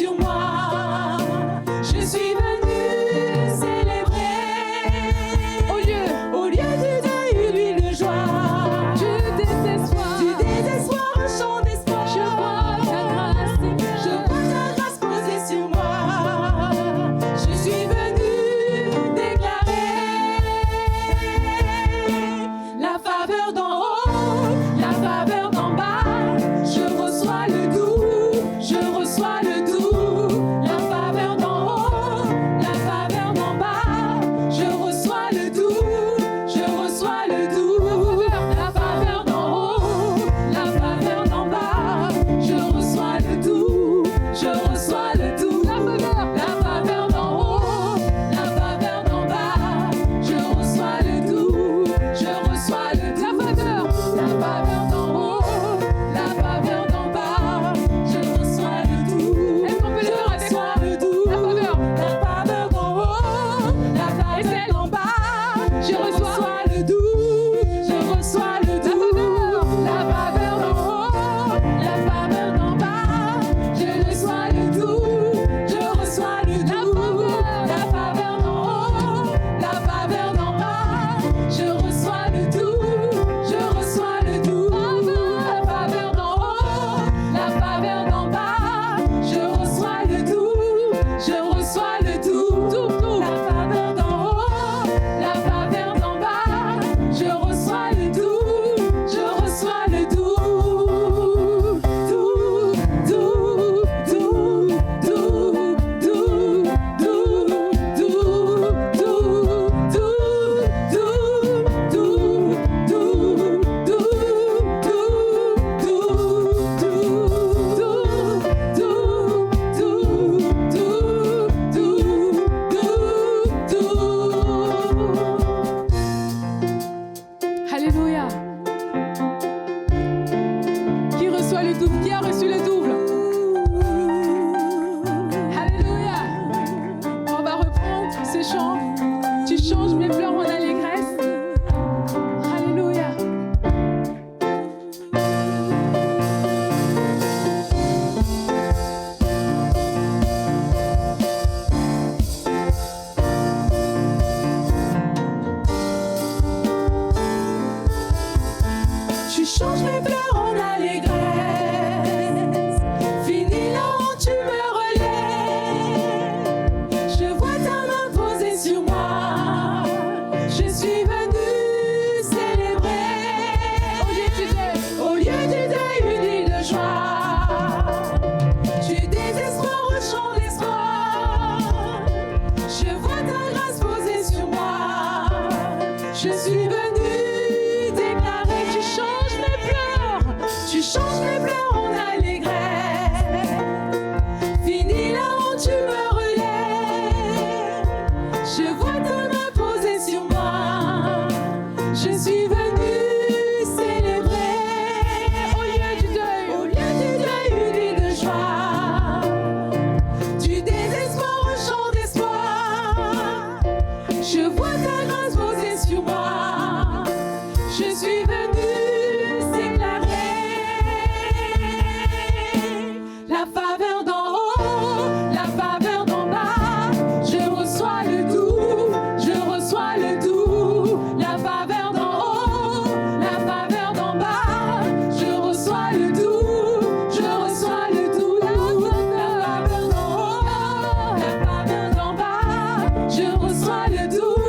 sur moi. Je suis venue célébrer. Au lieu du deuil, une huile de joie. Du désespoir, Un chant d'espoir. je vois ta grâce, Seigneur. Je vois ta grâce posée sur moi. Je suis venue déclarer la faveur d'en haut, la faveur d'en bas. Je reçois le doux, je reçois le doux. La faveur d'en haut, la faveur d'en bas. Je reçois le doux, je reçois le doux. La faveur d'en haut, la faveur d'en bas. Je reçois le doux, je reçois le doux. La faveur d'en haut, la faveur d'en bas. Je reçois le doux, je reçois le doux. La faveur d'en haut, la faveur d'en bas. Je reçois le doux, Est-ce qu'on peut le je faire avec moi? reçois le doux. La faveur. La faveur d'en haut, la faveur d'en bas. Je reçois le doux, je reçois le doux. La faveur d'en haut, la faveur d'en bas. Je reçois le doux, je reçois le doux. La faveur d'en haut, la faveur d'en bas. Je reçois le doux, je reçois le doux. La faveur d'en haut, la faveur d'en bas. Je reçois le doux, je reçois le doux. La faveur d'en haut, la faveur d'en bas. Je reçois le doux, je reçois le doux. Doux, doux, doux, doux, doux, doux, Alléluia. Qui reçoit le double? Qui a reçu le double? Alléluia. On va reprendre ce chant. Tu changes mes pleurs en allégresse. Alléluia. Tu changes mes pleurs en allégresse. Fini la honte, tu me relèves. Je vois ta main posée sur moi. Je suis venue célébrer. Au lieu du deuil, une huile de joie. Du désespoir au chant d'espoir. Je vois ta grâce posée sur moi. Je suis venue déclarer. Tu changes mes pleurs en allégresse. Fini la honte, tu me relèves. Je vois ta main posée sur moi. Je suis venue célébrer. Au lieu du deuil, une huile de joie. Du désespoir au chant d'espoir. Je vois ta grâce posée sur moi. Je suis venue déclarer la faveur d'en haut, la faveur d'en bas. Je reçois le doux, je reçois le doux. La faveur d'en haut, la faveur d'en bas. Je reçois le doux, je reçois le doux. La faveur d'en haut, la faveur d'en bas. Je reçois le doux,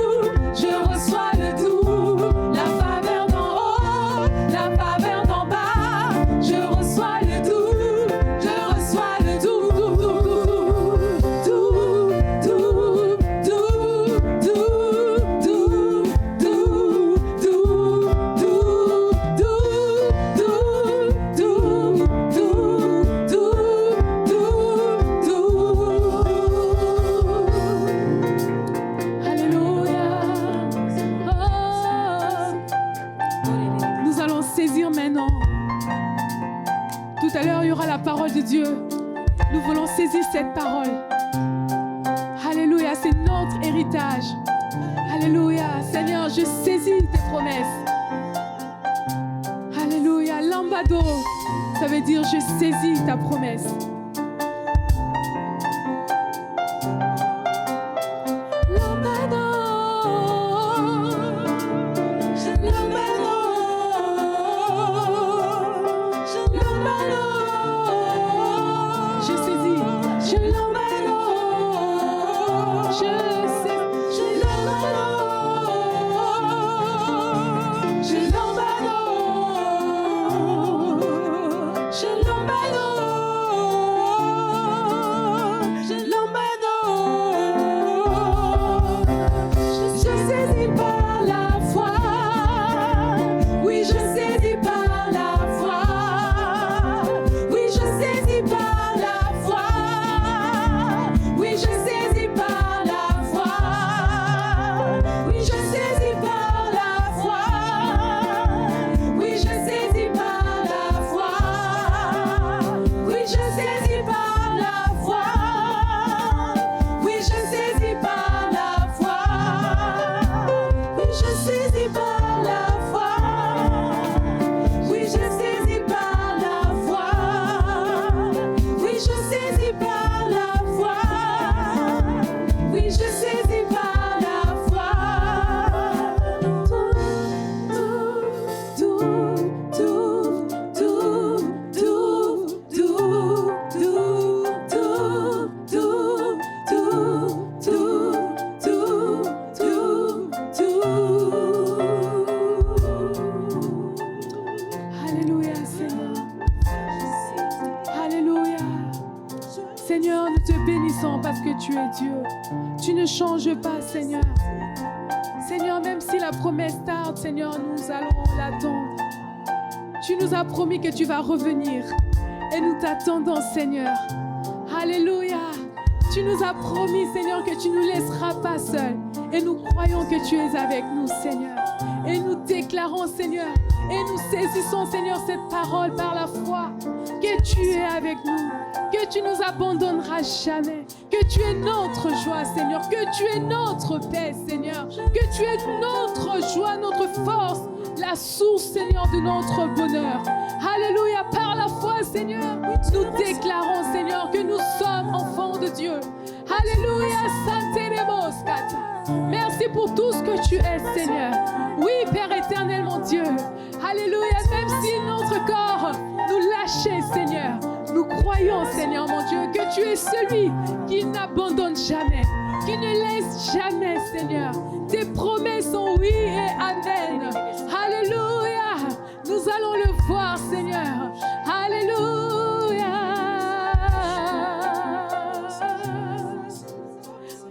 je reçois le doux. La faveur d'en haut, la faveur d'en bas. Je reçois le doux, je reçois le doux. Doux, doux, doux, doux, doux, doux, doux, doux, Alléluia. Nous allons saisir maintenant. Tout à l'heure, il y aura la parole de Dieu. Nous voulons saisir cette parole. Alléluia, c'est notre héritage. Alléluia, Seigneur, je saisis tes promesses. Alléluia, lambado, ça veut dire je saisis ta promesse. Seigneur, nous te bénissons parce que tu es Dieu. Tu ne changes pas, Seigneur. Seigneur, même si la promesse tarde, Seigneur, nous allons l'attendre. Tu nous as promis que tu vas revenir et nous t'attendons, Seigneur. Alléluia. Tu nous as promis, Seigneur, que tu ne nous laisseras pas seuls. Et nous croyons que tu es avec nous, Seigneur. Et nous déclarons, Seigneur, et nous saisissons, Seigneur, cette parole par la foi, que tu es avec nous, que tu nous abandonneras jamais, que tu es notre joie, Seigneur, que tu es notre paix, Seigneur, que tu es notre joie, notre force, la source, Seigneur, de notre bonheur. Alléluia, par la foi, Seigneur, nous déclarons, Seigneur, que nous sommes enfants de Dieu. Alléluia, Santeremoskata. Merci pour tout ce que tu es, Seigneur. Oui, Père éternel, mon Dieu. Alléluia, même si notre corps nous lâchait, Seigneur, nous croyons, Seigneur, mon Dieu, que tu es celui qui n'abandonne jamais, qui ne laisse jamais, Seigneur. Tes promesses sont oui et amen. Alléluia. Nous allons le voir, Seigneur. Alléluia.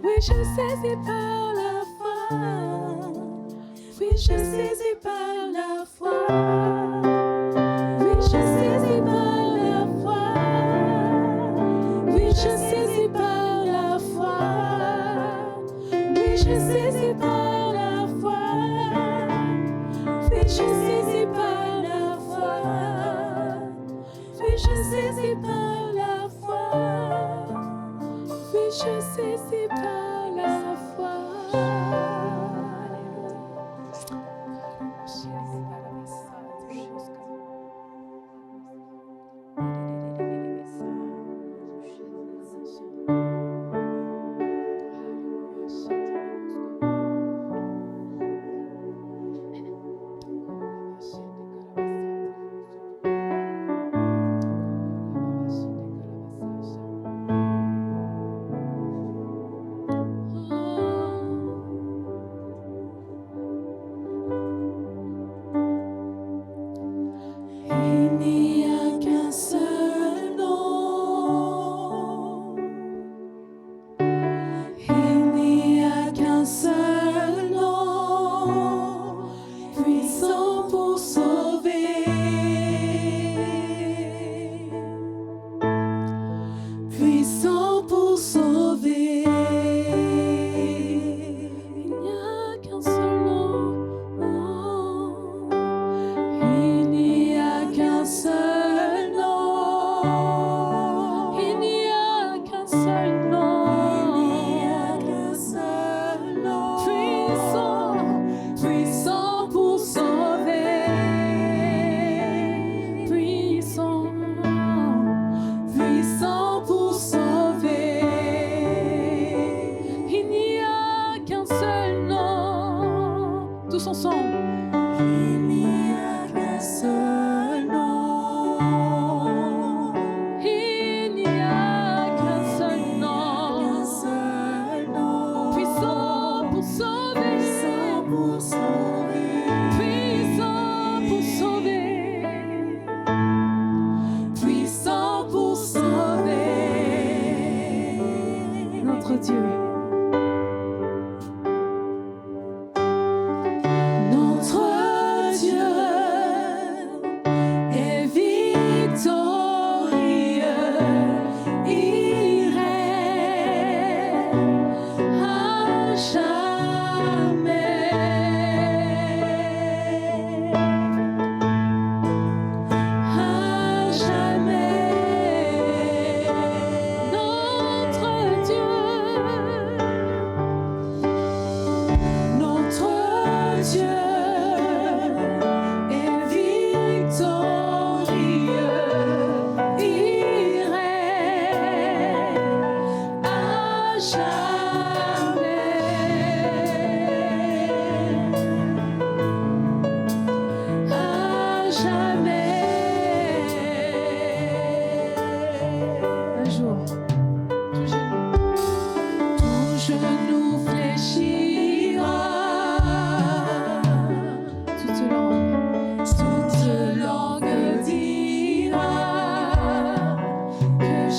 Oui, je saisis par la foi. Oui, je saisis par la foi. Oui, je saisis par la foi. Oui, je saisis par la foi. Oui, je saisis par la foi. Oui, je saisis par la foi. Oui, je saisis par la foi. Oui, je saisis par la foi.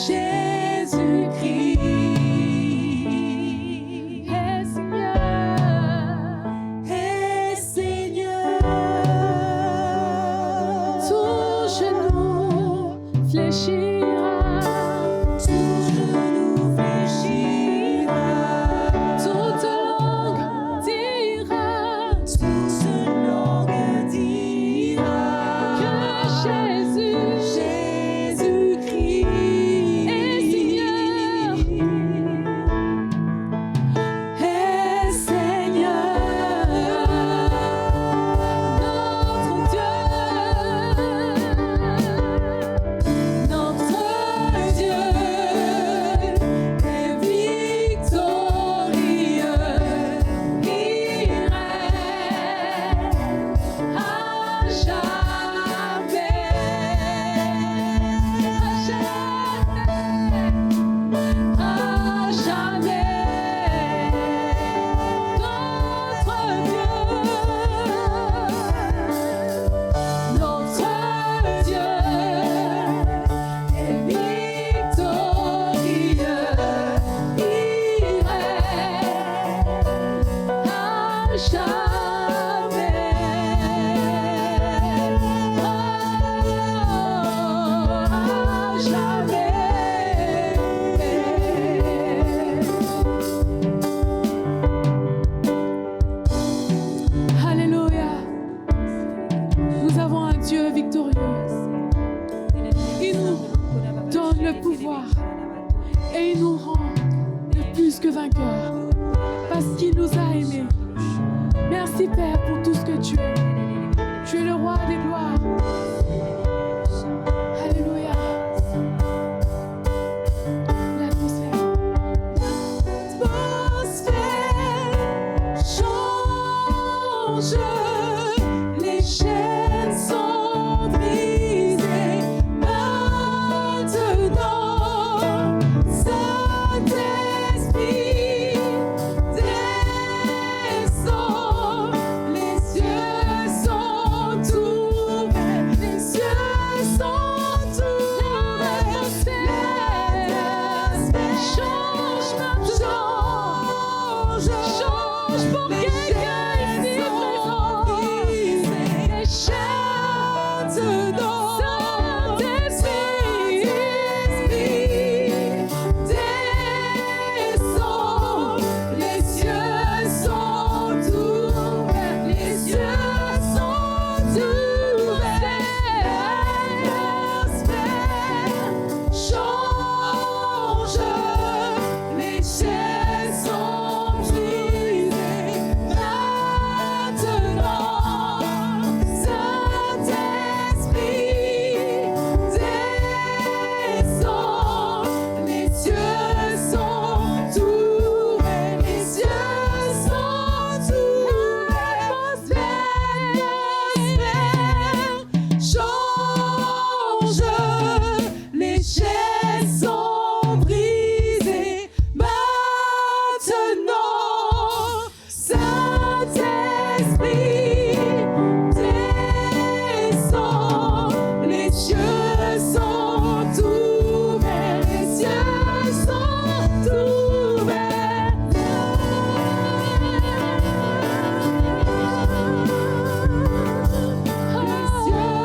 Jésus le pouvoir. Et il nous rend de plus que vainqueurs. Parce qu'il nous a aimés. Merci Père pour tout ce que tu es. Tu es le roi des gloires. Alléluia. L'atmosphère. Change, les chaînes sont brisées maintenant. Saint-Esprit descend, les cieux sont ouverts, les cieux sont ouverts. Change maintenant, change pour quelqu'un ici présent. Les chaînes dedans. Saint-Esprit descend, les cieux sont ouverts, les cieux sont ouverts. L'atmosphère change, les chaînes sont brisées maintenant. Saint-Esprit descend, les cieux sont ouverts, les cieux sont ouverts. L'atmosphère change, les chaînes sont brisées maintenant. Saint-Esprit descend, les cieux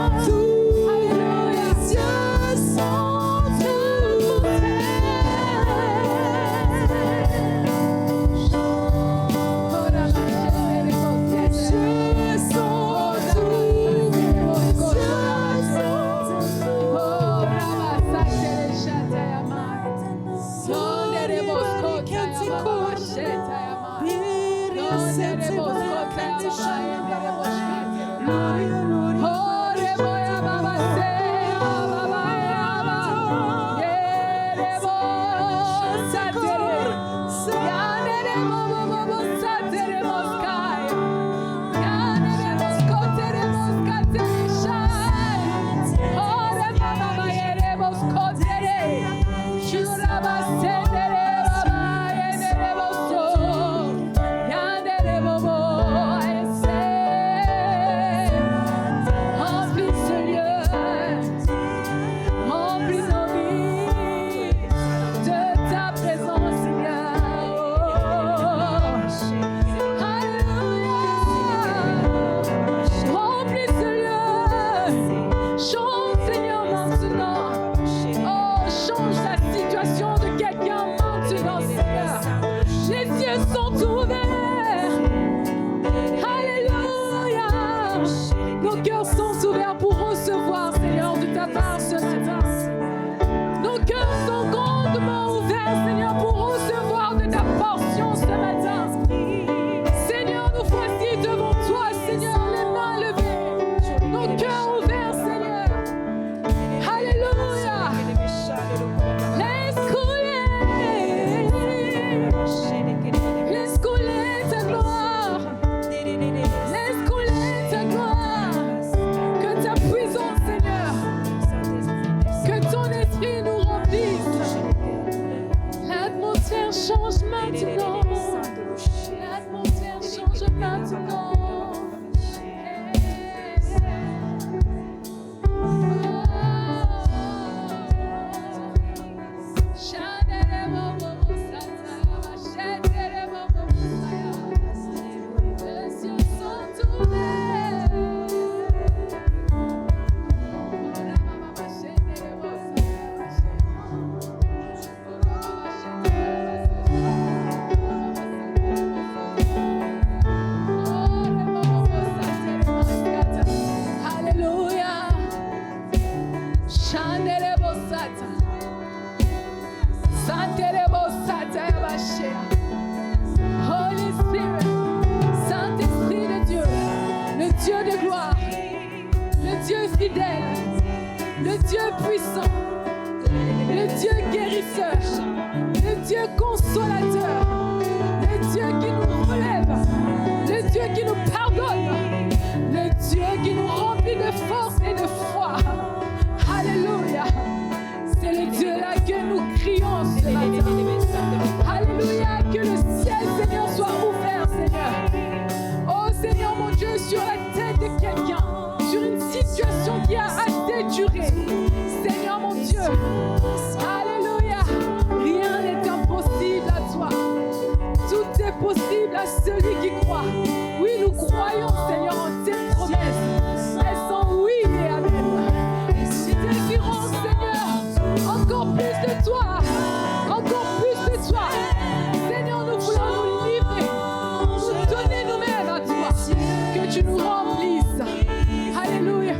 sont ouverts, les cieux sont ouverts. Change la situation de quelqu'un. Holy Spirit, Saint-Esprit de Dieu, le Dieu de gloire, le Dieu fidèle, le Dieu puissant, le Dieu guérisseur, le Dieu consolateur, le Dieu qui nous relève, le Dieu qui nous pardonne, le Dieu qui nous remplit de force et de foi. Alléluia. C'est le Dieu-là que nous crions ce matin. Alléluia. Que le ciel, Seigneur, soit ouvert, Seigneur. Oh Seigneur, mon Dieu, sur la tête de quelqu'un, sur une situation qui a assez duré. Seigneur, mon Dieu. Alléluia. Rien n'est impossible à toi. Tout est possible à celui qui croit. Oui, nous croyons, Seigneur, en tes promesses. Elles sont oui et amen. Désirons, Seigneur, encore plus de toi. Encore plus de toi. Seigneur, nous voulons nous livrer, nous donner nous-mêmes à toi. Que tu nous remplisses. Alléluia.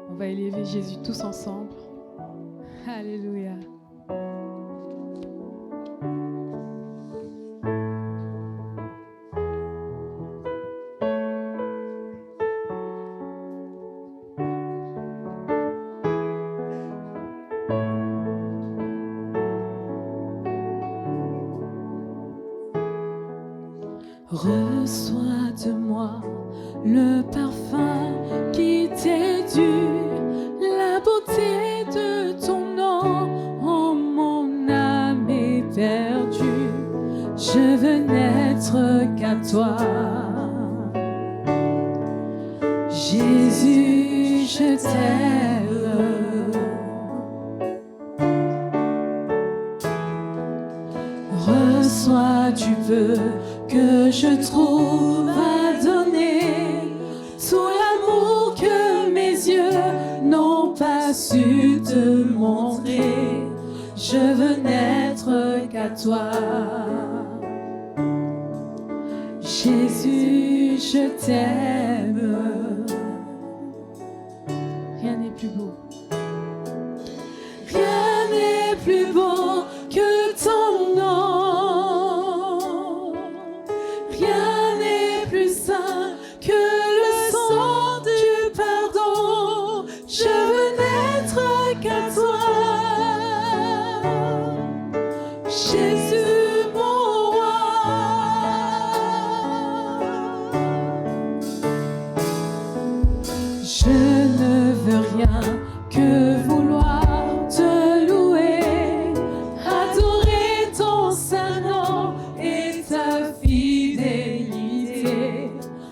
On va élever Jésus tous ensemble. Alléluia. Reçois de moi le parfum qui t'est dû, la beauté de ton nom. Oh, mon âme est perdue, je veux n'être qu'à toi. Jésus, je t'aime. Reçois du peu que je trouve à donner, tout l'amour que mes yeux n'ont pas su te montrer. Je veux n'être qu'à toi. Jésus, je t'aime. Rien n'est plus beau. Rien n'est plus beau que ton nom. Rien n'est plus saint que le sang du pardon. Je veux n'être qu'à toi. Jésus, mon roi. peux rien que vouloir te louer, adorer ton saint nom et ta fidélité.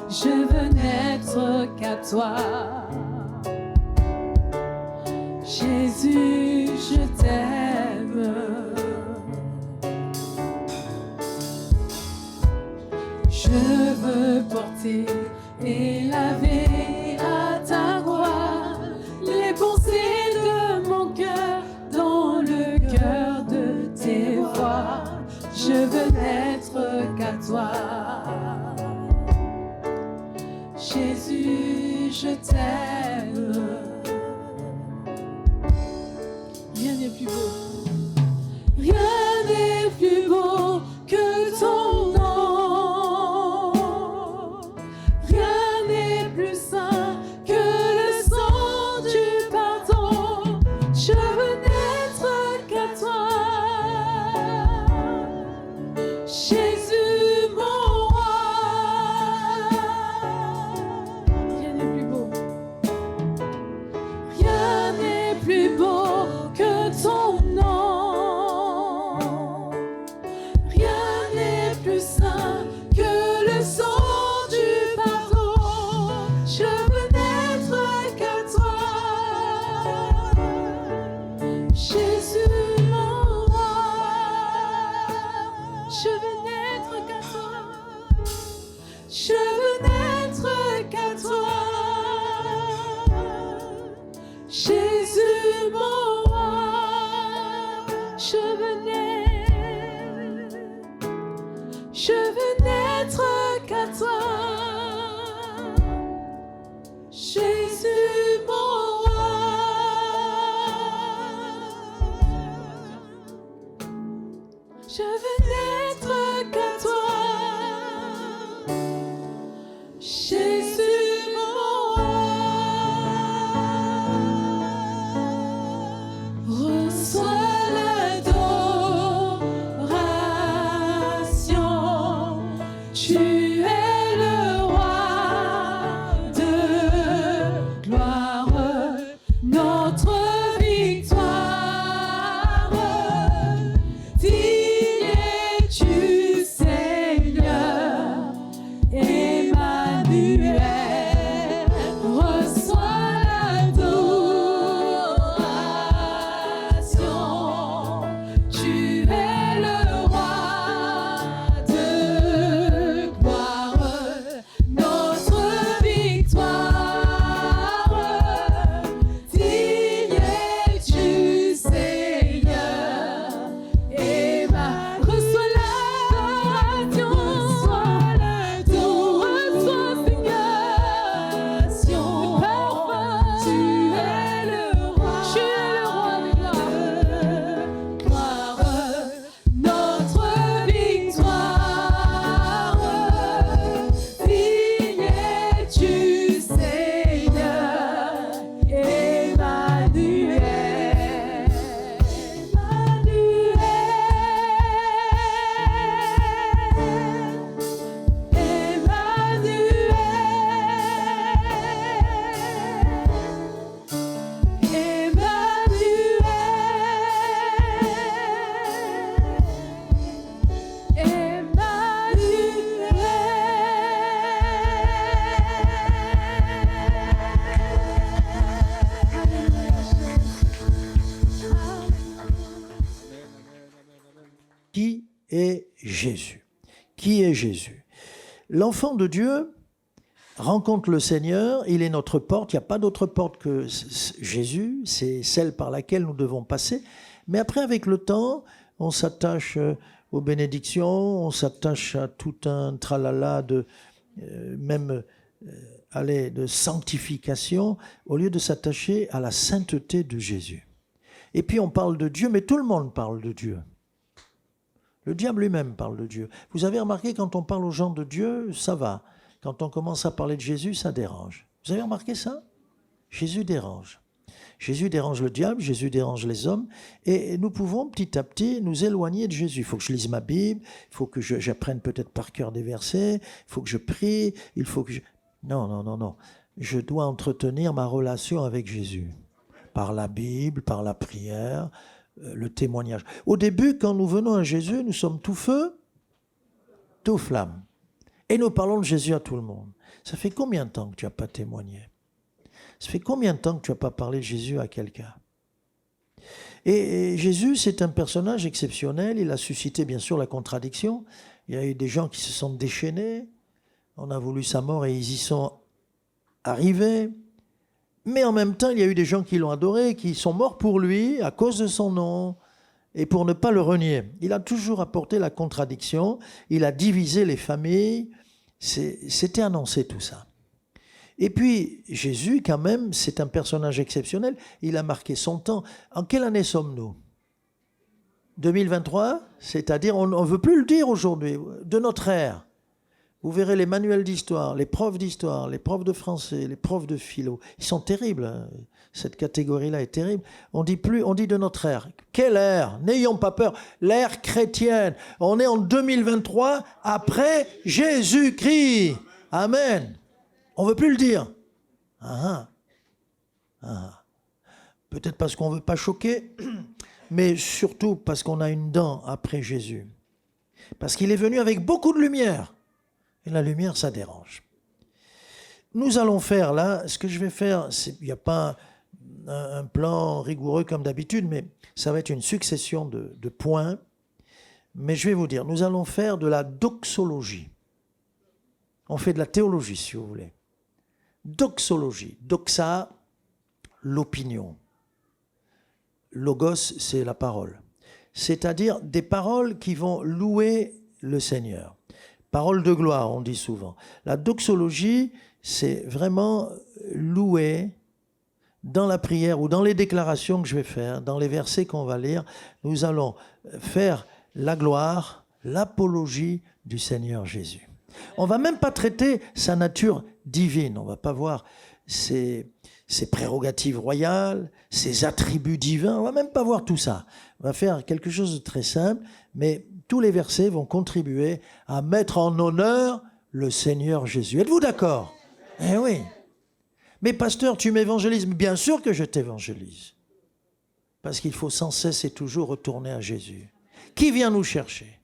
Je veux n'être qu'à toi. Jésus, je t'aime. Je veux porter et laver à ta gloire les pensées de mon cœur dans le cœur de tes voix. Je veux n'être qu'à toi. Jésus, je t'aime. Rien n'est plus beau. Rien n'est plus beau que ton nom. Rien n'est plus saint que le sang du pardon. Je veux n'être qu'à toi. Jésus, mon roi. Rien n'est plus beau. Rien n'est plus beau que ton nom. Rien n'est plus saint que le sang du pardon. Je veux n'être qu'à toi. Jésus, mon roi. Je veux n'être qu'à toi. Je veux n'être qu'à toi. Jésus, mon roi, je veux n'être qu'à toi. Jésus, mon roi, je veux n'être qu'à toi. Jésus, mon roi, reçois l'adoration. Tu es le roi de gloire, notre victoire. Digne es-tu, Seigneur, Emmanuel. Reçois l'adoration. Tu es le roi de gloire, notre victoire. Digne es-tu, Seigneur, Emmanuel. Reçois l'adoration. Reçois, Seigneur, tu es le roi de gloire, notre victoire. Digne es-tu, Seigneur, Emmanuel. Qui est Jésus? Qui est Jésus? L'enfant de Dieu rencontre le Seigneur, il est notre porte, il n'y a pas d'autre porte que Jésus, c'est celle par laquelle nous devons passer. Mais après, avec le temps, on s'attache aux bénédictions, on s'attache à tout un tralala de de sanctification, au lieu de s'attacher à la sainteté de Jésus. Et puis on parle de Dieu, mais tout le monde parle de Dieu. Le diable lui-même parle de Dieu. Vous avez remarqué, quand on parle aux gens de Dieu, ça va. Quand on commence à parler de Jésus, ça dérange. Vous avez remarqué ça? Jésus dérange. Jésus dérange le diable, Jésus dérange les hommes, et nous pouvons petit à petit nous éloigner de Jésus. Il faut que je lise ma Bible, il faut que j'apprenne peut-être par cœur des versets, il faut que je prie, il faut que je... Non. je dois entretenir ma relation avec Jésus. Par la Bible, par la prière, le témoignage. Au début, quand nous venons à Jésus, nous sommes tout feu, tout flamme. Et nous parlons de Jésus à tout le monde. Ça fait combien de temps que tu n'as pas témoigné? Ça fait combien de temps que tu n'as pas parlé de Jésus à quelqu'un? Et Jésus, c'est un personnage exceptionnel. Il a suscité, bien sûr, la contradiction. Il y a eu des gens qui se sont déchaînés. On a voulu sa mort et ils y sont arrivés. Mais en même temps, il y a eu des gens qui l'ont adoré, qui sont morts pour lui à cause de son nom et pour ne pas le renier. Il a toujours apporté la contradiction. Il a divisé les familles. C'était annoncé tout ça. Et puis, Jésus, quand même, c'est un personnage exceptionnel. Il a marqué son temps. En quelle année sommes-nous? 2023, c'est-à-dire, on ne veut plus le dire aujourd'hui, de notre ère. Vous verrez les manuels d'histoire, les profs de français, les profs de philo. Ils sont terribles. Hein. Cette catégorie-là est terrible. On dit de notre ère. Quelle ère? N'ayons pas peur. L'ère chrétienne. On est en 2023 après Jésus-Christ. Amen. On ne veut plus le dire. Peut-être parce qu'on ne veut pas choquer, mais surtout parce qu'on a une dent après Jésus. Parce qu'il est venu avec beaucoup de lumière. Et la lumière, ça dérange. Nous allons faire là, ce que je vais faire, il n'y a pas un plan rigoureux comme d'habitude, mais ça va être une succession de points. Mais je vais vous dire, nous allons faire de la doxologie. On fait de la théologie, si vous voulez. Doxologie. Doxa, l'opinion. Logos, c'est la parole. C'est-à-dire des paroles qui vont louer le Seigneur. Parole de gloire, on dit souvent. La doxologie, c'est vraiment louer dans la prière ou dans les déclarations que je vais faire, dans les versets qu'on va lire. Nous allons faire la gloire, l'apologie du Seigneur Jésus. On ne va même pas traiter sa nature divine. On ne va pas voir ses prérogatives royales, ses attributs divins. On ne va même pas voir tout ça. On va faire quelque chose de très simple, mais tous les versets vont contribuer à mettre en honneur le Seigneur Jésus. Êtes-vous d'accord? Eh oui. Mais pasteur, tu m'évangélises. Bien sûr que je t'évangélise. Parce qu'il faut sans cesse et toujours retourner à Jésus. Qui vient nous chercher?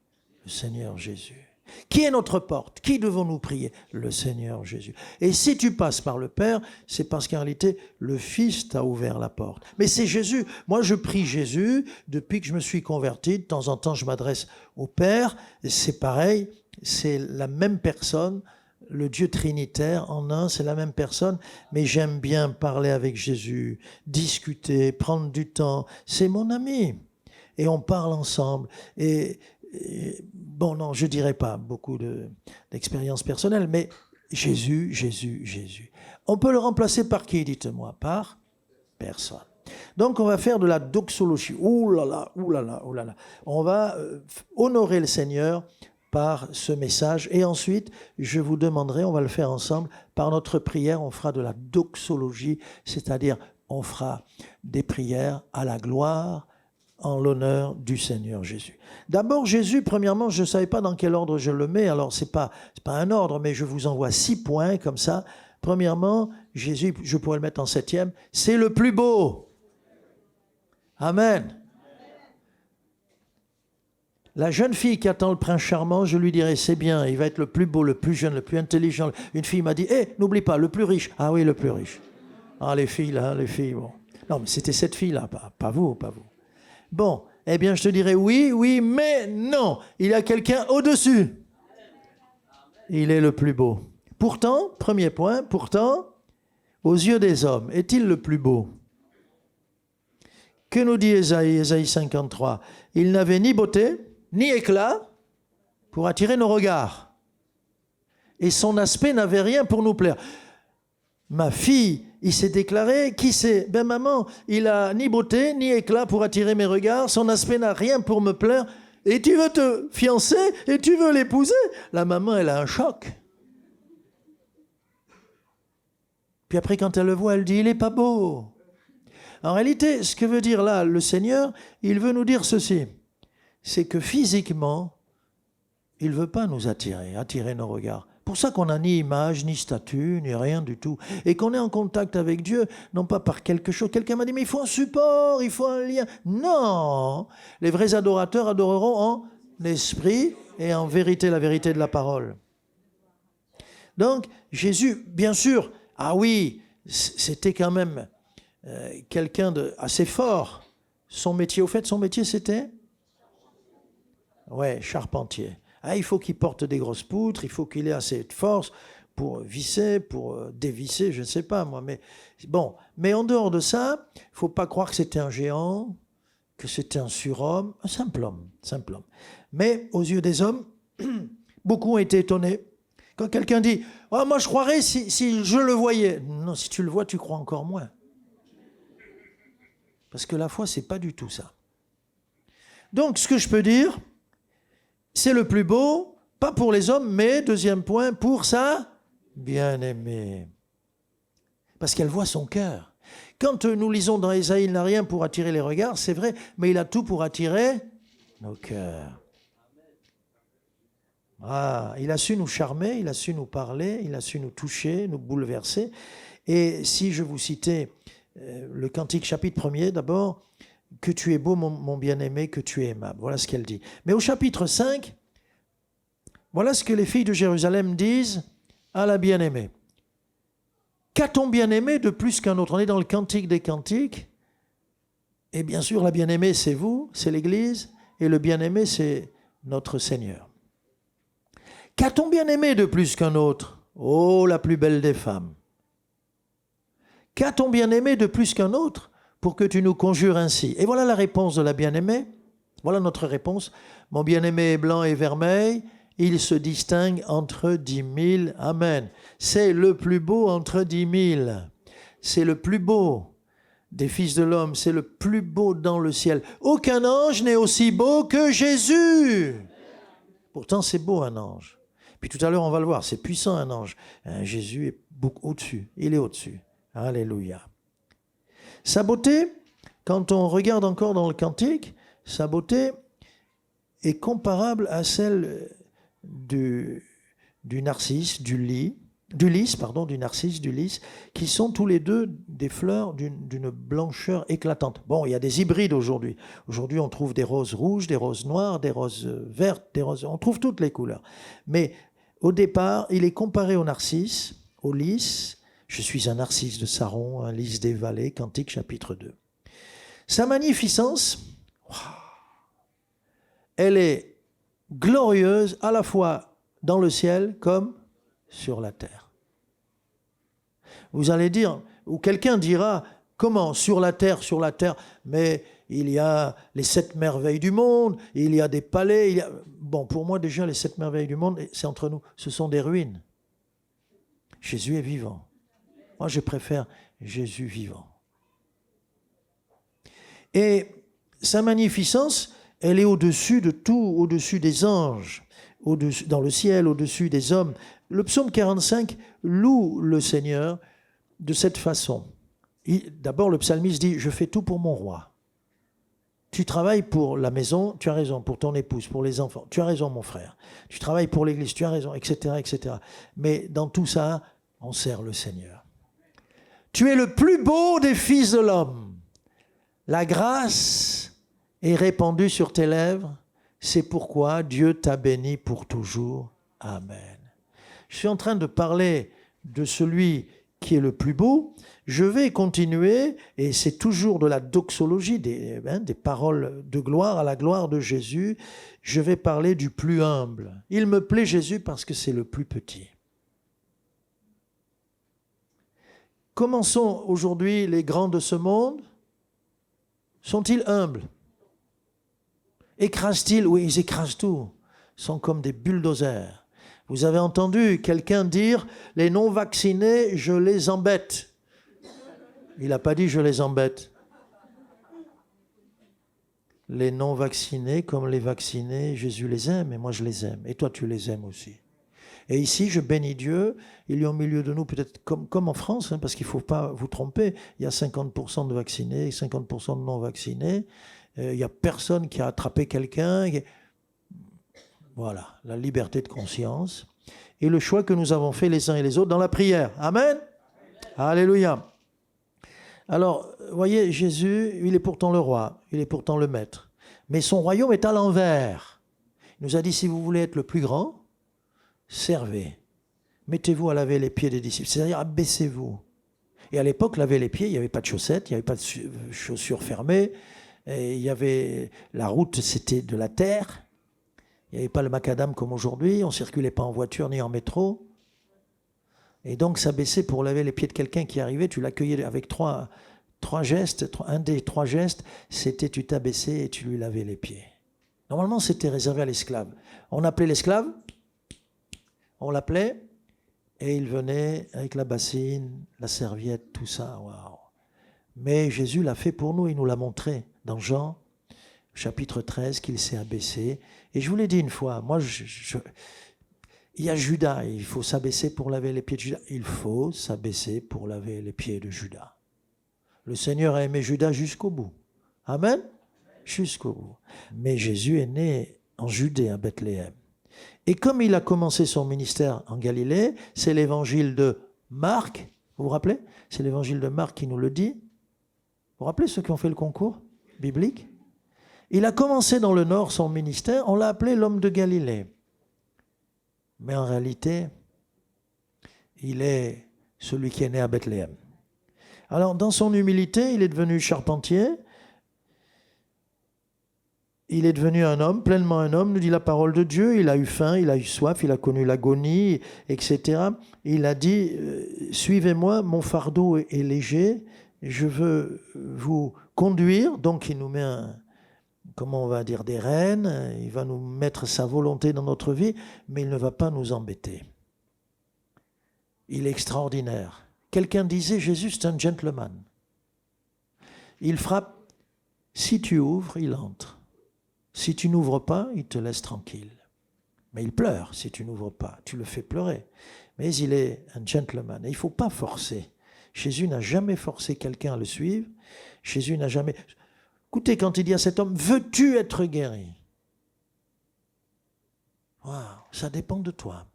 Le Seigneur Jésus. Qui est notre porte? Qui devons-nous prier? Le Seigneur Jésus. Et si tu passes par le Père, c'est parce qu'en réalité, le Fils t'a ouvert la porte. Mais c'est Jésus. Moi, je prie Jésus depuis que je me suis converti. De temps en temps, je m'adresse au Père. C'est pareil, c'est la même personne. Le Dieu trinitaire en un, c'est la même personne. Mais j'aime bien parler avec Jésus, discuter, prendre du temps. C'est mon ami. Et on parle ensemble. Bon, non, je ne dirais pas beaucoup d'expérience personnelle, mais Jésus, Jésus, Jésus. On peut le remplacer par qui, dites-moi? Par personne. Donc, on va faire de la doxologie. Ouh là là, ouh là là, ouh là là. On va honorer le Seigneur par ce message. Et ensuite, je vous demanderai, on va le faire ensemble, par notre prière, on fera de la doxologie, c'est-à-dire on fera des prières à la gloire, en l'honneur du Seigneur Jésus. D'abord, Jésus, premièrement, je ne savais pas dans quel ordre je le mets, alors ce n'est pas un ordre, mais je vous envoie 6 points comme ça. Premièrement, Jésus, je pourrais le mettre en 7e, c'est le plus beau. Amen. La jeune fille qui attend le prince charmant, je lui dirais, c'est bien, il va être le plus beau, le plus jeune, le plus intelligent. Une fille m'a dit, n'oublie pas, le plus riche. Ah oui, le plus riche. Ah, les filles, là, les filles, bon. Non, mais c'était cette fille-là, pas vous, pas vous. Bon, eh bien, je te dirais oui, oui, mais non. Il y a quelqu'un au-dessus. Il est le plus beau. Pourtant, premier point, pourtant, aux yeux des hommes, est-il le plus beau? Que nous dit Ésaïe 53? Il n'avait ni beauté, ni éclat pour attirer nos regards. Et son aspect n'avait rien pour nous plaire. Ma fille, il s'est déclaré, qui c'est? Ben maman, il a ni beauté, ni éclat pour attirer mes regards, son aspect n'a rien pour me plaire, et tu veux te fiancer, et tu veux l'épouser? La maman, elle a un choc. Puis après, quand elle le voit, elle dit, il n'est pas beau. En réalité, ce que veut dire là le Seigneur, il veut nous dire ceci, c'est que physiquement, il ne veut pas nous attirer nos regards. pour ça qu'on n'a ni image, ni statut, ni rien du tout. Et qu'on est en contact avec Dieu, non pas par quelque chose. Quelqu'un m'a dit, mais il faut un support, il faut un lien. Non, les vrais adorateurs adoreront en esprit et en vérité, la vérité de la parole. Donc, Jésus, bien sûr, ah oui, c'était quand même quelqu'un d'assez fort. Son métier, au fait, son métier, c'était charpentier. Ah, il faut qu'il porte des grosses poutres, il faut qu'il ait assez de force pour visser, pour dévisser, je ne sais pas moi. Mais bon, mais en dehors de ça, il ne faut pas croire que c'était un géant, que c'était un surhomme, un simple homme, simple homme. Mais aux yeux des hommes, beaucoup ont été étonnés. Quand quelqu'un dit « Oh, moi je croirais si je le voyais ». Non, si tu le vois, tu crois encore moins. Parce que la foi, ce n'est pas du tout ça. Donc, ce que je peux dire, c'est le plus beau, pas pour les hommes, mais, deuxième point, pour sa bien-aimée. Parce qu'elle voit son cœur. Quand nous lisons dans Ésaïe, il n'a rien pour attirer les regards, c'est vrai, mais il a tout pour attirer nos cœurs. Ah, il a su nous charmer, il a su nous parler, il a su nous toucher, nous bouleverser. Et si je vous citais le Cantique chapitre 1er d'abord, « Que tu es beau, mon bien-aimé, que tu es aimable ». Voilà ce qu'elle dit. Mais au chapitre 5, voilà ce que les filles de Jérusalem disent à la bien-aimée. « Qu'a-t-on bien-aimé de plus qu'un autre ?» On est dans le Cantique des Cantiques. Et bien sûr, la bien-aimée, c'est vous, c'est l'Église. Et le bien-aimé, c'est notre Seigneur. « Qu'a-t-on bien-aimé de plus qu'un autre ? Oh, la plus belle des femmes !» Qu'a-t-on bien-aimé de plus qu'un autre pour que tu nous conjures ainsi? Et voilà la réponse de la bien-aimée. Voilà notre réponse. Mon bien-aimé est blanc et vermeil. Il se distingue entre 10 000. Amen. C'est le plus beau entre 10 000. C'est le plus beau des fils de l'homme. C'est le plus beau dans le ciel. Aucun ange n'est aussi beau que Jésus. Pourtant, c'est beau un ange. Puis tout à l'heure, on va le voir. C'est puissant un ange. Jésus est beaucoup au-dessus. Il est au-dessus. Alléluia. Sa beauté, quand on regarde encore dans le Cantique, sa beauté est comparable à celle du narcisse, du lys, qui sont tous les deux des fleurs d'une blancheur éclatante. Bon, il y a des hybrides aujourd'hui. Aujourd'hui, on trouve des roses rouges, des roses noires, des roses vertes, on trouve toutes les couleurs. Mais au départ, il est comparé au narcisse, au lys. Je suis un narcisse de Saron, un lys des vallées, Cantique chapitre 2. Sa magnificence, elle est glorieuse à la fois dans le ciel comme sur la terre. Vous allez dire, ou quelqu'un dira, comment sur la terre, mais il y a les 7 merveilles du monde, il y a des palais, Bon, pour moi déjà, les 7 merveilles du monde, c'est entre nous, ce sont des ruines. Jésus est vivant. Moi, je préfère Jésus vivant. Et sa magnificence, elle est au-dessus de tout, au-dessus des anges, dans le ciel, au-dessus des hommes. Le psaume 45 loue le Seigneur de cette façon. D'abord, le psalmiste dit « Je fais tout pour mon roi ». Tu travailles pour la maison, tu as raison, pour ton épouse, pour les enfants, tu as raison mon frère. Tu travailles pour l'église, tu as raison, etc., etc. Mais dans tout ça, on sert le Seigneur. Tu es le plus beau des fils de l'homme. La grâce est répandue sur tes lèvres. C'est pourquoi Dieu t'a béni pour toujours. Amen. Je suis en train de parler de celui qui est le plus beau. Je vais continuer, et c'est toujours de la doxologie, des paroles de gloire à la gloire de Jésus. Je vais parler du plus humble. Il me plaît Jésus parce que c'est le plus petit. Comment sont aujourd'hui les grands de ce monde? Sont-ils humbles? Écrasent-ils? Oui, ils écrasent tout. Ils sont comme des bulldozers. Vous avez entendu quelqu'un dire « Les non-vaccinés, je les embête ». Il n'a pas dit « je les embête ». Les non-vaccinés comme les vaccinés, Jésus les aime et moi je les aime. Et toi tu les aimes aussi. Et ici, je bénis Dieu, il y a au milieu de nous, peut-être comme en France, parce qu'il ne faut pas vous tromper, il y a 50% de vaccinés et 50% de non-vaccinés. Il n'y a personne qui a attrapé quelqu'un. Voilà, la liberté de conscience. et le choix que nous avons fait les uns et les autres dans la prière. Amen. Alléluia. Alors, voyez, Jésus, il est pourtant le roi, il est pourtant le maître. Mais son royaume est à l'envers. Il nous a dit, si vous voulez être le plus grand, servez. Mettez-vous à laver les pieds des disciples, c'est-à-dire abaissez-vous. Et à l'époque, laver les pieds, il n'y avait pas de chaussettes, il n'y avait pas de chaussures fermées, et il y avait, la route, c'était de la terre. Il n'y avait pas le macadam comme aujourd'hui, on ne circulait pas en voiture ni en métro. Et donc, s'abaisser pour laver les pieds de quelqu'un qui arrivait, tu l'accueillais avec trois gestes. Un des 3 gestes, c'était tu t'abaissais et tu lui lavais les pieds. Normalement, c'était réservé à l'esclave. On appelait l'esclave, on l'appelait, et il venait avec la bassine, la serviette, tout ça. Waouh. Mais Jésus l'a fait pour nous, il nous l'a montré dans Jean, chapitre 13, qu'il s'est abaissé. Et je vous l'ai dit une fois, moi, il y a Judas, il faut s'abaisser pour laver les pieds de Judas. Il faut s'abaisser pour laver les pieds de Judas. Le Seigneur a aimé Judas jusqu'au bout. Amen. Jusqu'au bout. Mais Jésus est né en Judée, à Bethléem. Et comme il a commencé son ministère en Galilée, c'est l'évangile de Marc, vous vous rappelez? C'est l'évangile de Marc qui nous le dit. Vous vous rappelez ceux qui ont fait le concours biblique? Il a commencé dans le nord son ministère, on l'a appelé l'homme de Galilée. Mais en réalité, il est celui qui est né à Bethléem. Alors, dans son humilité, il est devenu charpentier. Il est devenu un homme, pleinement un homme, nous dit la parole de Dieu. Il a eu faim, il a eu soif, il a connu l'agonie, etc. Il a dit, suivez-moi, mon fardeau est léger, je veux vous conduire. Donc, il nous met comment on va dire, des rênes, il va nous mettre sa volonté dans notre vie, mais il ne va pas nous embêter. Il est extraordinaire. Quelqu'un disait, Jésus, c'est un gentleman. Il frappe, si tu ouvres, il entre. Si tu n'ouvres pas, il te laisse tranquille. Mais il pleure si tu n'ouvres pas, tu le fais pleurer. Mais il est un gentleman, et il ne faut pas forcer. Jésus n'a jamais forcé quelqu'un à le suivre. Jésus n'a jamais... Écoutez, quand il dit à cet homme, veux-tu être guéri? Wow, ça dépend de toi.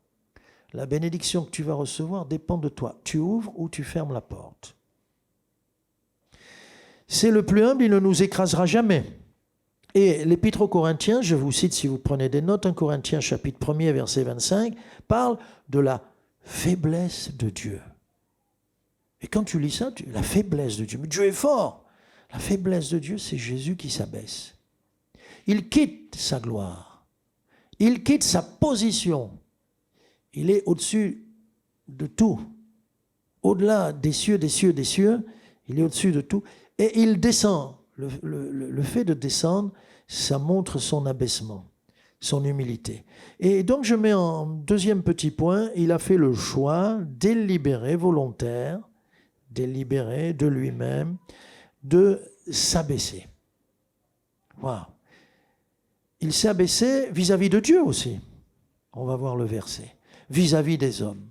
La bénédiction que tu vas recevoir dépend de toi. Tu ouvres ou tu fermes la porte. C'est le plus humble, il ne nous écrasera jamais. Et l'Épître aux Corinthiens, je vous cite si vous prenez des notes, 1 Corinthiens chapitre 1er verset 25, parle de la faiblesse de Dieu. Et quand tu lis ça, la faiblesse de Dieu, mais Dieu est fort. La faiblesse de Dieu, c'est Jésus qui s'abaisse. Il quitte sa gloire. Il quitte sa position. Il est au-dessus de tout. Au-delà des cieux, des cieux, des cieux, il est au-dessus de tout. Et il descend. Le fait de descendre, ça montre son abaissement, son humilité. Et donc je mets en deuxième petit point, il a fait le choix délibéré, volontaire, délibéré de lui-même, de s'abaisser. Wow. Il s'est abaissé vis-à-vis de Dieu aussi. On va voir le verset. Vis-à-vis des hommes.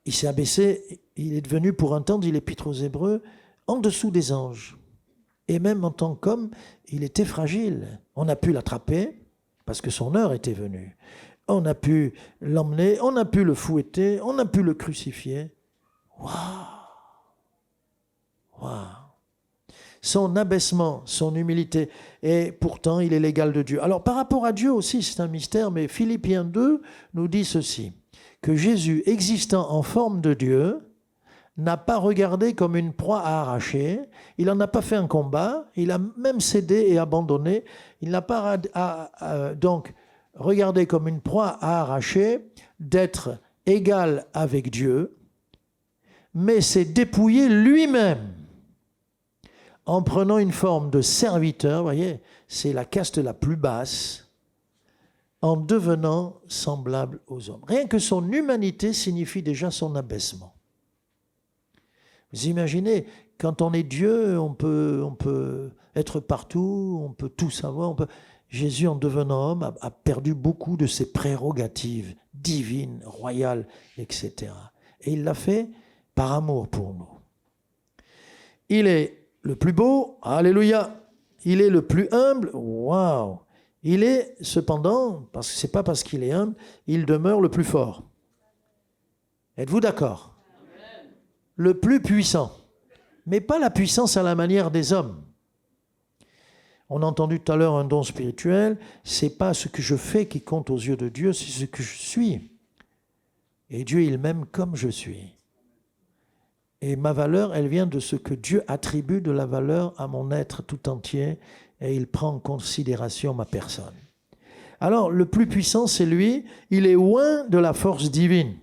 Il s'est abaissé, il est devenu pour un temps, dit l'Épître aux Hébreux, en dessous des anges. Et même en tant qu'homme, il était fragile. On a pu l'attraper parce que son heure était venue. On a pu l'emmener, on a pu le fouetter, on a pu le crucifier. Waouh! Waouh! Son abaissement, son humilité, et pourtant il est l'égal de Dieu. Alors par rapport à Dieu aussi, c'est un mystère, mais Philippiens 2 nous dit ceci, que Jésus, existant en forme de Dieu, n'a pas regardé comme une proie à arracher, il n'en a pas fait un combat, il a même cédé et abandonné, il n'a pas donc regardé comme une proie à arracher, d'être égal avec Dieu, mais s'est dépouillé lui-même en prenant une forme de serviteur, vous voyez, c'est la caste la plus basse, en devenant semblable aux hommes. Rien que son humanité signifie déjà son abaissement. Vous imaginez, quand on est Dieu, on peut être partout, on peut tout savoir. Jésus, en devenant homme, a perdu beaucoup de ses prérogatives divines, royales, etc. Et il l'a fait par amour pour nous. Il est le plus beau, alléluia. Il est le plus humble, waouh. Il est cependant, parce que ce n'est pas parce qu'il est humble, il demeure le plus fort. Êtes-vous d'accord? Le plus puissant. Mais pas la puissance à la manière des hommes. On a entendu tout à l'heure un don spirituel, c'est pas ce que je fais qui compte aux yeux de Dieu, c'est ce que je suis. Et Dieu, il m'aime comme je suis. Et ma valeur, elle vient de ce que Dieu attribue de la valeur à mon être tout entier, et il prend en considération ma personne. Alors, le plus puissant, c'est lui, il est oint de la force divine.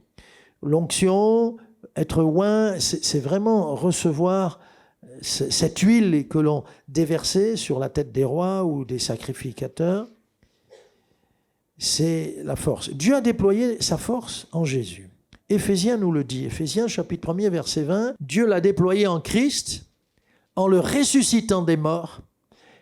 L'onction, être oint, c'est vraiment recevoir cette huile que l'on déversait sur la tête des rois ou des sacrificateurs. C'est la force. Dieu a déployé sa force en Jésus. Éphésiens nous le dit. Éphésiens chapitre 1er verset 20. Dieu l'a déployé en Christ en le ressuscitant des morts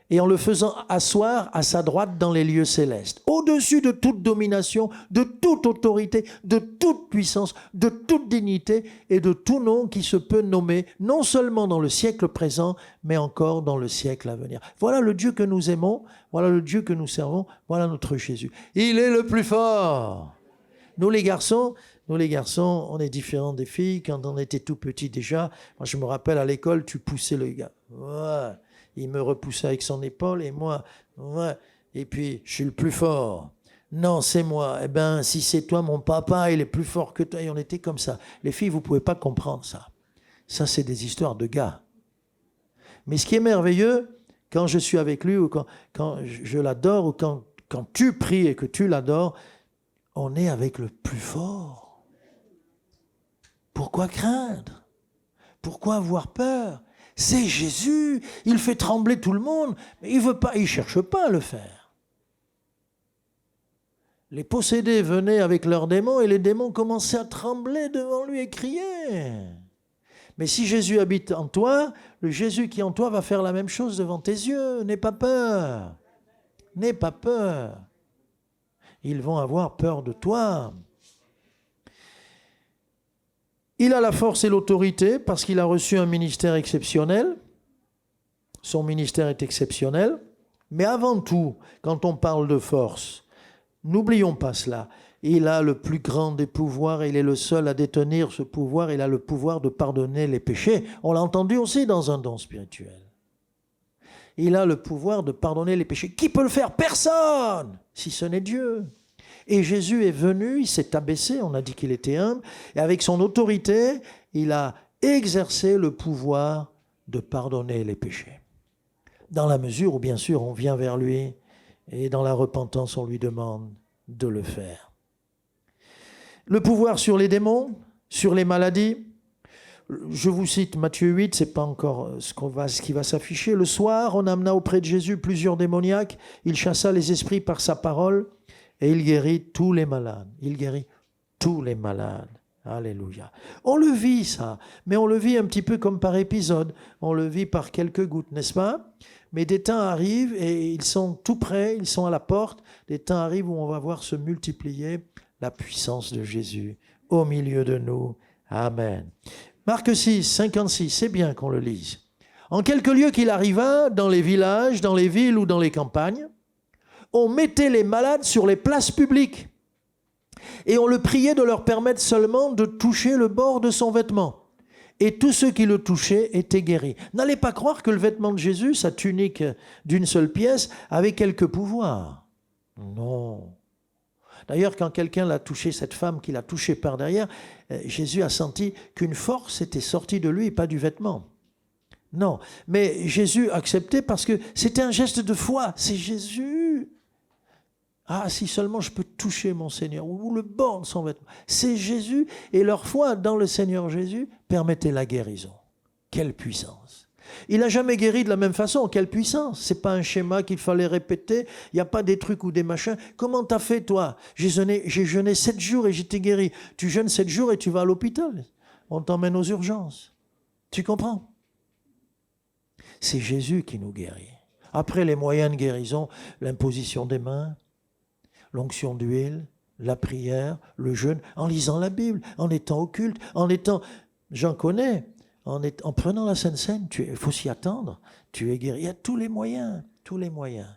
et en le faisant asseoir à sa droite dans les lieux célestes, au-dessus de toute domination, de toute autorité, de toute puissance, de toute dignité et de tout nom qui se peut nommer, non seulement dans le siècle présent, mais encore dans le siècle à venir. Voilà le Dieu que nous aimons, voilà le Dieu que nous servons, voilà notre Jésus. Il est le plus fort. Nous les garçons, on est différents des filles. Quand on était tout petit déjà, moi je me rappelle à l'école, tu poussais le gars. Ouais. Il me repoussait avec son épaule et moi, ouais. Et puis, je suis le plus fort. Non, c'est moi. Eh bien, si c'est toi, mon papa, il est plus fort que toi. Et on était comme ça. Les filles, vous ne pouvez pas comprendre ça. Ça, c'est des histoires de gars. Mais ce qui est merveilleux, quand je suis avec lui ou quand je l'adore ou quand tu pries et que tu l'adores, on est avec le plus fort. Pourquoi craindre? Pourquoi avoir peur? C'est Jésus, il fait trembler tout le monde, mais il ne cherche pas à le faire. Les possédés venaient avec leurs démons et les démons commençaient à trembler devant lui et crier. Mais si Jésus habite en toi, le Jésus qui est en toi va faire la même chose devant tes yeux. N'aie pas peur. N'aie pas peur. Ils vont avoir peur de toi. Il a la force et l'autorité parce qu'il a reçu un ministère exceptionnel. Son ministère est exceptionnel. Mais avant tout, quand on parle de force, n'oublions pas cela. Il a le plus grand des pouvoirs et il est le seul à détenir ce pouvoir. Il a le pouvoir de pardonner les péchés. On l'a entendu aussi dans un don spirituel. Il a le pouvoir de pardonner les péchés. Qui peut le faire? Personne, si ce n'est Dieu. Et Jésus est venu, il s'est abaissé, on a dit qu'il était humble, et avec son autorité, il a exercé le pouvoir de pardonner les péchés. Dans la mesure où, bien sûr, on vient vers lui, et dans la repentance, on lui demande de le faire. Le pouvoir sur les démons, sur les maladies. Je vous cite Matthieu 8, ce n'est pas encore ce qui va s'afficher. Le soir, on amena auprès de Jésus plusieurs démoniaques, il chassa les esprits par sa parole, et il guérit tous les malades. Il guérit tous les malades. Alléluia. On le vit ça, mais on le vit un petit peu comme par épisode. On le vit par quelques gouttes, n'est-ce pas? Mais des temps arrivent et ils sont tout près, ils sont à la porte. Des temps arrivent où on va voir se multiplier la puissance de Jésus au milieu de nous. Amen. Marc 6, 56, c'est bien qu'on le lise. En quelques lieux qu'il arriva, dans les villages, dans les villes ou dans les campagnes, on mettait les malades sur les places publiques et on le priait de leur permettre seulement de toucher le bord de son vêtement. Et tous ceux qui le touchaient étaient guéris. N'allez pas croire que le vêtement de Jésus, sa tunique d'une seule pièce, avait quelque pouvoir. Non. D'ailleurs, quand quelqu'un l'a touché, cette femme qui l'a touché par derrière, Jésus a senti qu'une force était sortie de lui et pas du vêtement. Non, mais Jésus acceptait parce que c'était un geste de foi. C'est Jésus. Ah, si seulement je peux toucher mon Seigneur, ou le bord de son vêtement. C'est Jésus, et leur foi dans le Seigneur Jésus permettait la guérison. Quelle puissance! Il n'a jamais guéri de la même façon. Quelle puissance! Ce n'est pas un schéma qu'il fallait répéter. Il n'y a pas des trucs ou des machins. Comment t'as fait, toi? J'ai jeûné 7 jours et j'étais guéri. Tu jeûnes 7 jours et tu vas à l'hôpital. On t'emmène aux urgences. Tu comprends? C'est Jésus qui nous guérit. Après les moyens de guérison, l'imposition des mains, l'onction d'huile, la prière, le jeûne, en lisant la Bible, en étant au culte, j'en connais, en prenant la Sainte Seine, il faut s'y attendre, tu es guéri. Il y a tous les moyens, tous les moyens.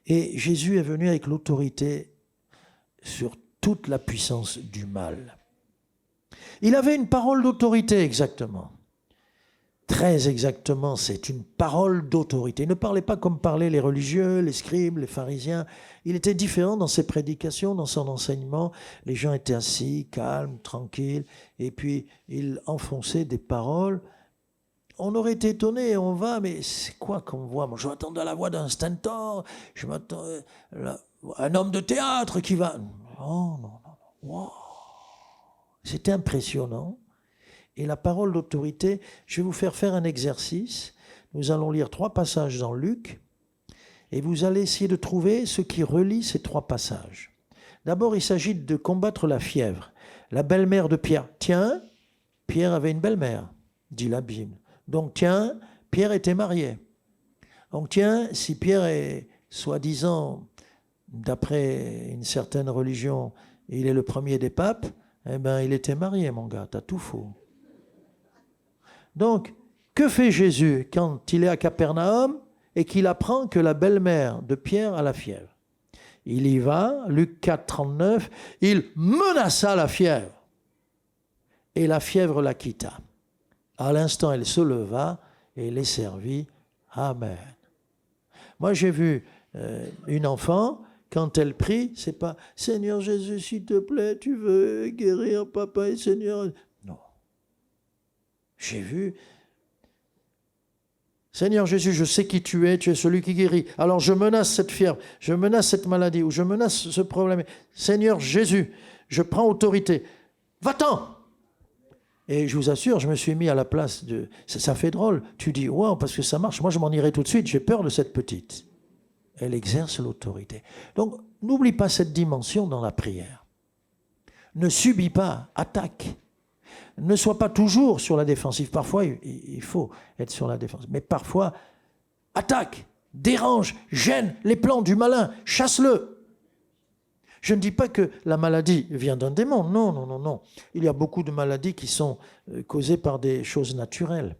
Et Jésus est venu avec l'autorité sur toute la puissance du mal. Il avait une parole d'autorité, exactement. Très exactement, c'est une parole d'autorité. Il ne parlait pas comme parlaient les religieux, les scribes, les pharisiens. Il était différent dans ses prédications, dans son enseignement. Les gens étaient assis, calmes, tranquilles, et puis il enfonçait des paroles. On aurait été étonné, on va, mais c'est quoi qu'on voit? Moi, je m'attendais à la voix d'un stentor, je m'attendais à un homme de théâtre qui va... Oh non, non, non. Wow. C'était impressionnant. Et la parole d'autorité, je vais vous faire un exercice. Nous allons lire 3 passages dans Luc et vous allez essayer de trouver ce qui relie ces 3 passages. D'abord, il s'agit de combattre la fièvre. La belle-mère de Pierre. Tiens, Pierre avait une belle-mère, dit la Bible. Donc tiens, Pierre était marié. Donc tiens, si Pierre est soi-disant, d'après une certaine religion, il est le premier des papes, eh bien il était marié, mon gars, t'as tout faux. Donc, que fait Jésus quand il est à Capernaum et qu'il apprend que la belle-mère de Pierre a la fièvre? Il y va, Luc 4, 39, il menaça la fièvre et la fièvre la quitta. À l'instant, elle se leva et les servit. Amen. Moi, j'ai vu une enfant, quand elle prie, c'est pas « Seigneur Jésus, s'il te plaît, tu veux guérir papa et Seigneur » Non. J'ai vu « Seigneur Jésus, je sais qui tu es celui qui guérit. Alors je menace cette fièvre, je menace cette maladie ou je menace ce problème. Seigneur Jésus, je prends autorité. Va-t'en !» Et je vous assure, je me suis mis à la place de... Ça fait drôle. Tu dis, wow, parce que ça marche. Moi, je m'en irai tout de suite. J'ai peur de cette petite. Elle exerce l'autorité. Donc, n'oublie pas cette dimension dans la prière. Ne subis pas, attaque. Ne sois pas toujours sur la défensive. Parfois, il faut être sur la défensive. Mais parfois, attaque, dérange, gêne les plans du malin, chasse-le. Je ne dis pas que la maladie vient d'un démon. Non, non, non, non. Il y a beaucoup de maladies qui sont causées par des choses naturelles.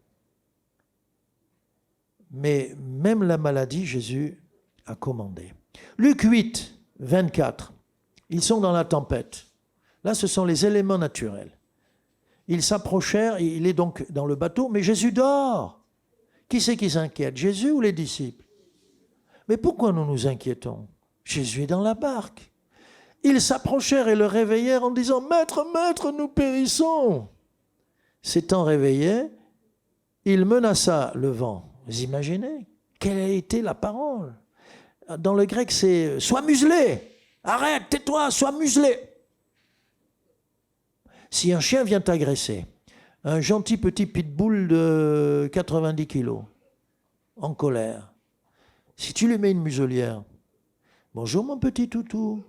Mais même la maladie, Jésus a commandé. Luc 8, 24. Ils sont dans la tempête. Là, ce sont les éléments naturels. Ils s'approchèrent, il est donc dans le bateau, mais Jésus dort. Qui c'est qui s'inquiète, Jésus ou les disciples? Mais pourquoi nous nous inquiétons? Jésus est dans la barque. Ils s'approchèrent et le réveillèrent en disant « Maître, Maître, nous périssons !» S'étant réveillé, il menaça le vent. Vous imaginez? Quelle a été la parole? Dans le grec, c'est « Sois muselé !» Arrête, tais-toi, sois muselé. Si un chien vient t'agresser, un gentil petit pitbull de 90 kilos, en colère, si tu lui mets une muselière, « Bonjour mon petit toutou.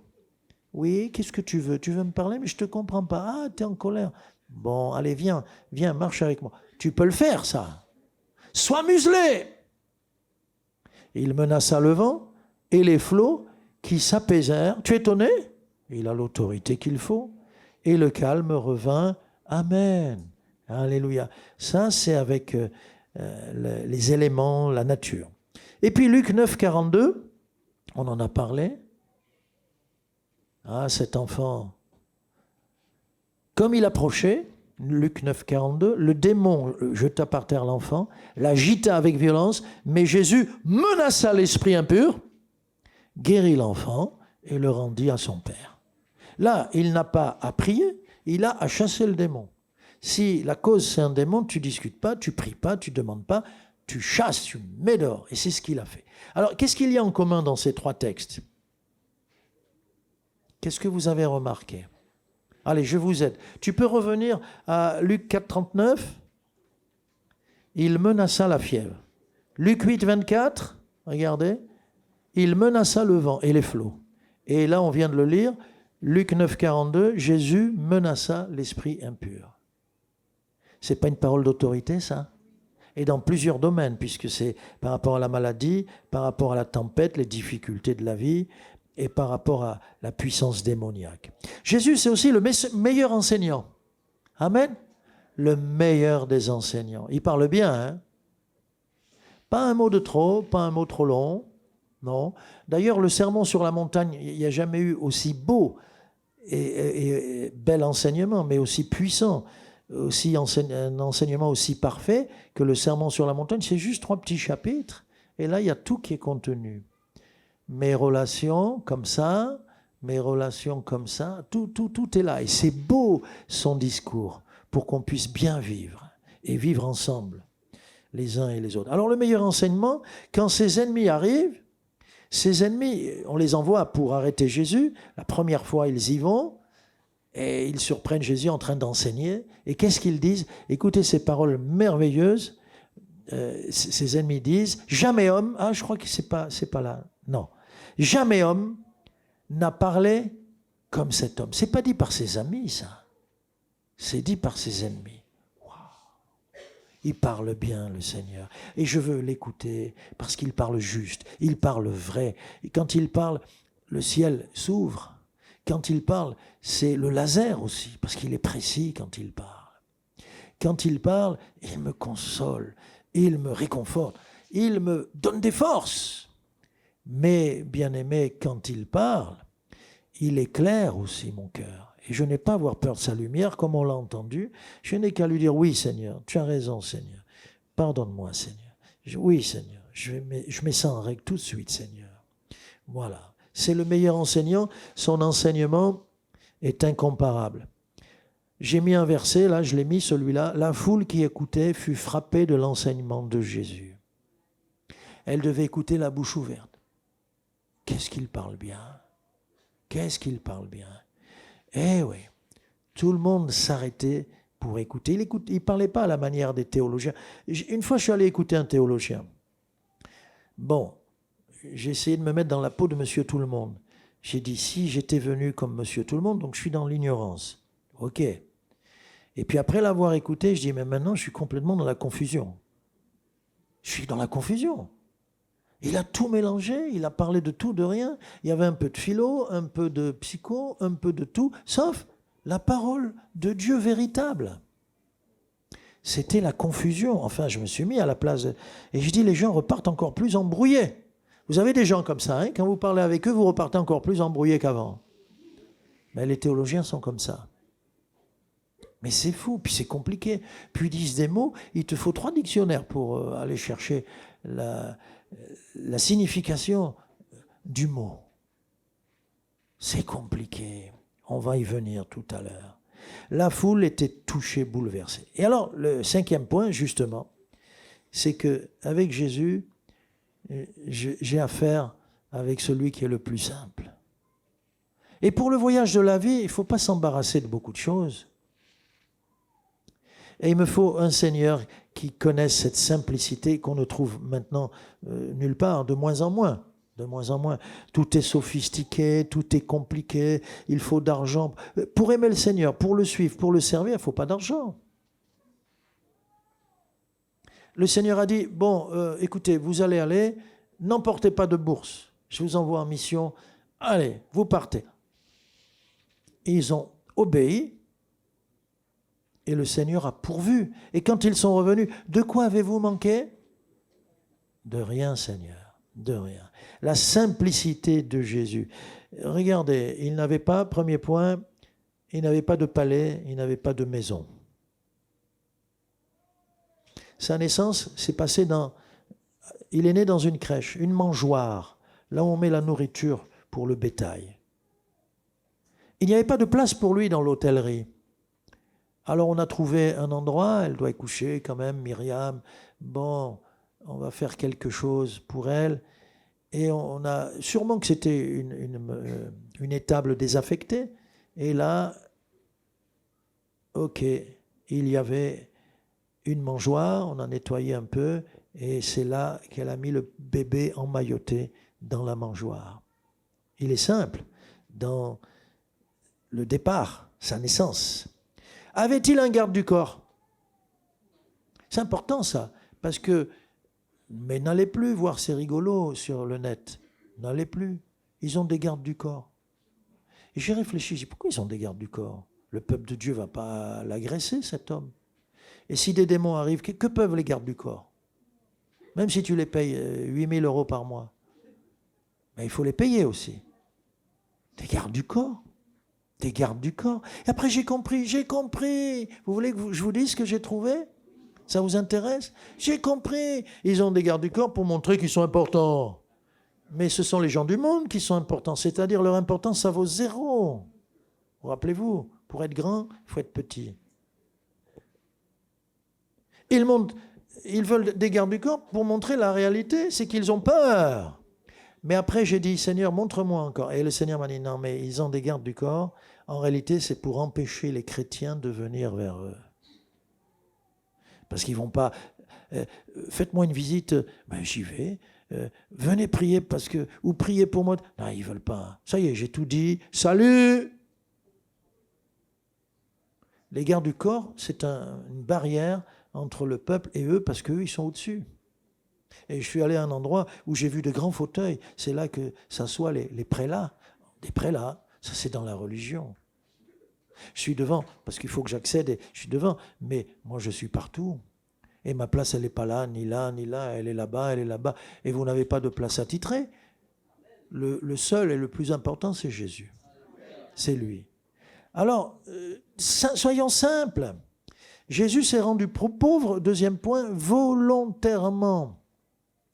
Oui, qu'est-ce que tu veux? Tu veux me parler, mais je ne te comprends pas. Ah, tu es en colère. Bon, allez, viens, marche avec moi. Tu peux le faire, ça. Sois muselé. » Il menaça le vent et les flots qui s'apaisèrent. Tu es étonné? Il a l'autorité qu'il faut. Et le calme revint. Amen. Alléluia. Ça, c'est avec les éléments, la nature. Et puis Luc 9, 42, on en a parlé. Ah, cet enfant, comme il approchait, Luc 9, 42, le démon jeta par terre l'enfant, l'agita avec violence, mais Jésus menaça l'esprit impur, guérit l'enfant et le rendit à son père. Là, il n'a pas à prier, il a à chasser le démon. Si la cause c'est un démon, tu ne discutes pas, tu ne pries pas, tu ne demandes pas, tu chasses, tu mets dehors. Et c'est ce qu'il a fait. Alors, qu'est-ce qu'il y a en commun dans ces 3 textes? Qu'est-ce que vous avez remarqué? Allez, je vous aide. Tu peux revenir à Luc 4, 39. Il menaça la fièvre. Luc 8, 24, regardez. Il menaça le vent et les flots. Et là, on vient de le lire. Luc 9, 42, Jésus menaça l'esprit impur. C'est pas une parole d'autorité, ça? Et dans plusieurs domaines, puisque c'est par rapport à la maladie, par rapport à la tempête, les difficultés de la vie, et par rapport à la puissance démoniaque. Jésus, c'est aussi le meilleur enseignant. Amen. Le meilleur des enseignants. Il parle bien, hein? Pas un mot de trop, pas un mot trop long. Non. D'ailleurs, le sermon sur la montagne, il n'y a jamais eu aussi beau et bel enseignement, mais aussi puissant, un enseignement aussi parfait que le sermon sur la montagne. C'est juste 3 petits chapitres, et là, il y a tout qui est contenu. Mes relations comme ça, tout est là. Et c'est beau son discours pour qu'on puisse bien vivre et vivre ensemble, les uns et les autres. Alors le meilleur enseignement, quand ses ennemis arrivent, ces ennemis, on les envoie pour arrêter Jésus. La première fois, ils y vont et ils surprennent Jésus en train d'enseigner. Et qu'est-ce qu'ils disent? Écoutez ces paroles merveilleuses. Ces ennemis disent, jamais homme, je crois que c'est pas là, non. Jamais homme n'a parlé comme cet homme. C'est pas dit par ses amis, ça. C'est dit par ses ennemis. Wow. Il parle bien, le Seigneur. Et je veux l'écouter parce qu'il parle juste, il parle vrai. Et quand il parle, le ciel s'ouvre. Quand il parle, c'est le laser aussi, parce qu'il est précis quand il parle. Quand il parle, il me console, il me réconforte, il me donne des forces. Mais, bien-aimé, quand il parle, il éclaire aussi mon cœur. Et je n'ai pas à avoir peur de sa lumière, comme on l'a entendu. Je n'ai qu'à lui dire, oui, Seigneur, tu as raison, Seigneur. Pardonne-moi, Seigneur. Oui, Seigneur, je mets ça en règle tout de suite, Seigneur. Voilà. C'est le meilleur enseignant. Son enseignement est incomparable. J'ai mis un verset, là, je l'ai mis, celui-là. La foule qui écoutait fut frappée de l'enseignement de Jésus. Elle devait écouter la bouche ouverte. Qu'est-ce qu'il parle bien? Qu'est-ce qu'il parle bien? Eh oui, tout le monde s'arrêtait pour écouter. Il ne parlait pas à la manière des théologiens. Une fois, je suis allé écouter un théologien. Bon, j'ai essayé de me mettre dans la peau de Monsieur Tout-le-Monde. J'ai dit, si j'étais venu comme Monsieur Tout-le-Monde, donc je suis dans l'ignorance. Ok. Et puis après l'avoir écouté, je dis, mais maintenant, je suis complètement dans la confusion. Je suis dans la confusion. Il a tout mélangé, il a parlé de tout, de rien. Il y avait un peu de philo, un peu de psycho, un peu de tout, sauf la parole de Dieu véritable. C'était la confusion. Enfin, je me suis mis à la place. Et je dis, les gens repartent encore plus embrouillés. Vous avez des gens comme ça, hein, quand vous parlez avec eux, vous repartez encore plus embrouillés qu'avant. Mais les théologiens sont comme ça. Mais c'est fou, puis c'est compliqué. Puis ils disent des mots, il te faut 3 dictionnaires pour aller chercher la signification du mot. C'est compliqué. On va y venir tout à l'heure. La foule était touchée, bouleversée. Et alors, le 5e point, justement, c'est qu'avec Jésus, j'ai affaire avec celui qui est le plus simple. Et pour le voyage de la vie, il ne faut pas s'embarrasser de beaucoup de choses. Et il me faut un Seigneur qui connaisse cette simplicité qu'on ne trouve maintenant nulle part, de moins en moins. De moins en moins. Tout est sophistiqué, tout est compliqué, il faut d'argent. Pour aimer le Seigneur, pour le suivre, pour le servir, il ne faut pas d'argent. Le Seigneur a dit, bon, écoutez, vous allez aller, n'emportez pas de bourse. Je vous envoie en mission, allez, vous partez. Et ils ont obéi. Et le Seigneur a pourvu. Et quand ils sont revenus, de quoi avez-vous manqué? De rien, Seigneur, de rien. La simplicité de Jésus. Regardez, il n'avait pas, premier point, il n'avait pas de palais, il n'avait pas de maison. Sa naissance s'est passée il est né dans une crèche, une mangeoire, là où on met la nourriture pour le bétail. Il n'y avait pas de place pour lui dans l'hôtellerie. Alors on a trouvé un endroit, elle doit y coucher quand même, Myriam. Bon, on va faire quelque chose pour elle. Et on a sûrement que c'était une étable désaffectée. Et là, ok, il y avait une mangeoire, on a nettoyé un peu, et c'est là qu'elle a mis le bébé emmailloté dans la mangeoire. Il est simple, dans le départ, sa naissance. Avait-il un garde du corps? C'est important ça, parce que, mais n'allez plus voir ces rigolos sur le net, n'allez plus, ils ont des gardes du corps. Et j'ai réfléchi, j'ai dit, pourquoi ils ont des gardes du corps? Le peuple de Dieu ne va pas l'agresser, cet homme. Et si des démons arrivent, que peuvent les gardes du corps? Même si tu les payes 8 000 € par mois. Mais il faut les payer aussi. Des gardes du corps. Des gardes du corps. Et après, j'ai compris. Vous voulez que je vous dise ce que j'ai trouvé? Ça vous intéresse? J'ai compris. Ils ont des gardes du corps pour montrer qu'ils sont importants. Mais ce sont les gens du monde qui sont importants. C'est-à-dire, leur importance, ça vaut 0. Vous rappelez-vous, pour être grand, il faut être petit. Ils veulent des gardes du corps pour montrer la réalité, c'est qu'ils ont peur. Mais après, j'ai dit, Seigneur, montre-moi encore. Et le Seigneur m'a dit, non, mais ils ont des gardes du corps. En réalité, c'est pour empêcher les chrétiens de venir vers eux. Parce qu'ils ne vont pas... faites-moi une visite, ben, j'y vais. Venez prier ou prier pour moi. Non, ils ne veulent pas. Ça y est, j'ai tout dit. Salut! Les gardes du corps, c'est une barrière entre le peuple et eux parce qu'eux, ils sont au-dessus. Et je suis allé à un endroit où j'ai vu de grands fauteuils. C'est là que s'assoient les prélats. Des prélats, ça c'est dans la religion. Je suis devant, parce qu'il faut que j'accède, et je suis devant. Mais moi, je suis partout. Et ma place, elle n'est pas là, ni là, ni là. Elle est là-bas, elle est là-bas. Et vous n'avez pas de place attitrée. Le seul et le plus important, c'est Jésus. C'est lui. Alors, soyons simples. Jésus s'est rendu pauvre, deuxième point, volontairement.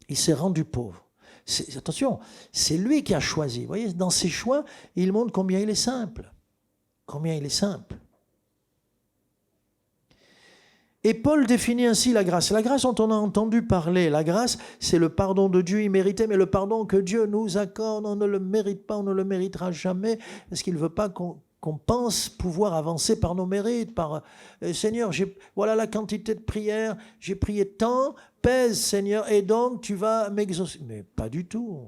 Il s'est rendu pauvre. Attention, c'est lui qui a choisi. Vous voyez, dans ses choix, il montre combien il est simple. Combien il est simple. Et Paul définit ainsi la grâce. La grâce dont on a entendu parler, la grâce, c'est le pardon de Dieu immérité, mais le pardon que Dieu nous accorde, on ne le mérite pas, on ne le méritera jamais, parce qu'il ne veut pas qu'on pense pouvoir avancer par nos mérites, Seigneur, voilà la quantité de prières, j'ai prié tant, pèse Seigneur, et donc tu vas m'exaucer. Mais pas du tout.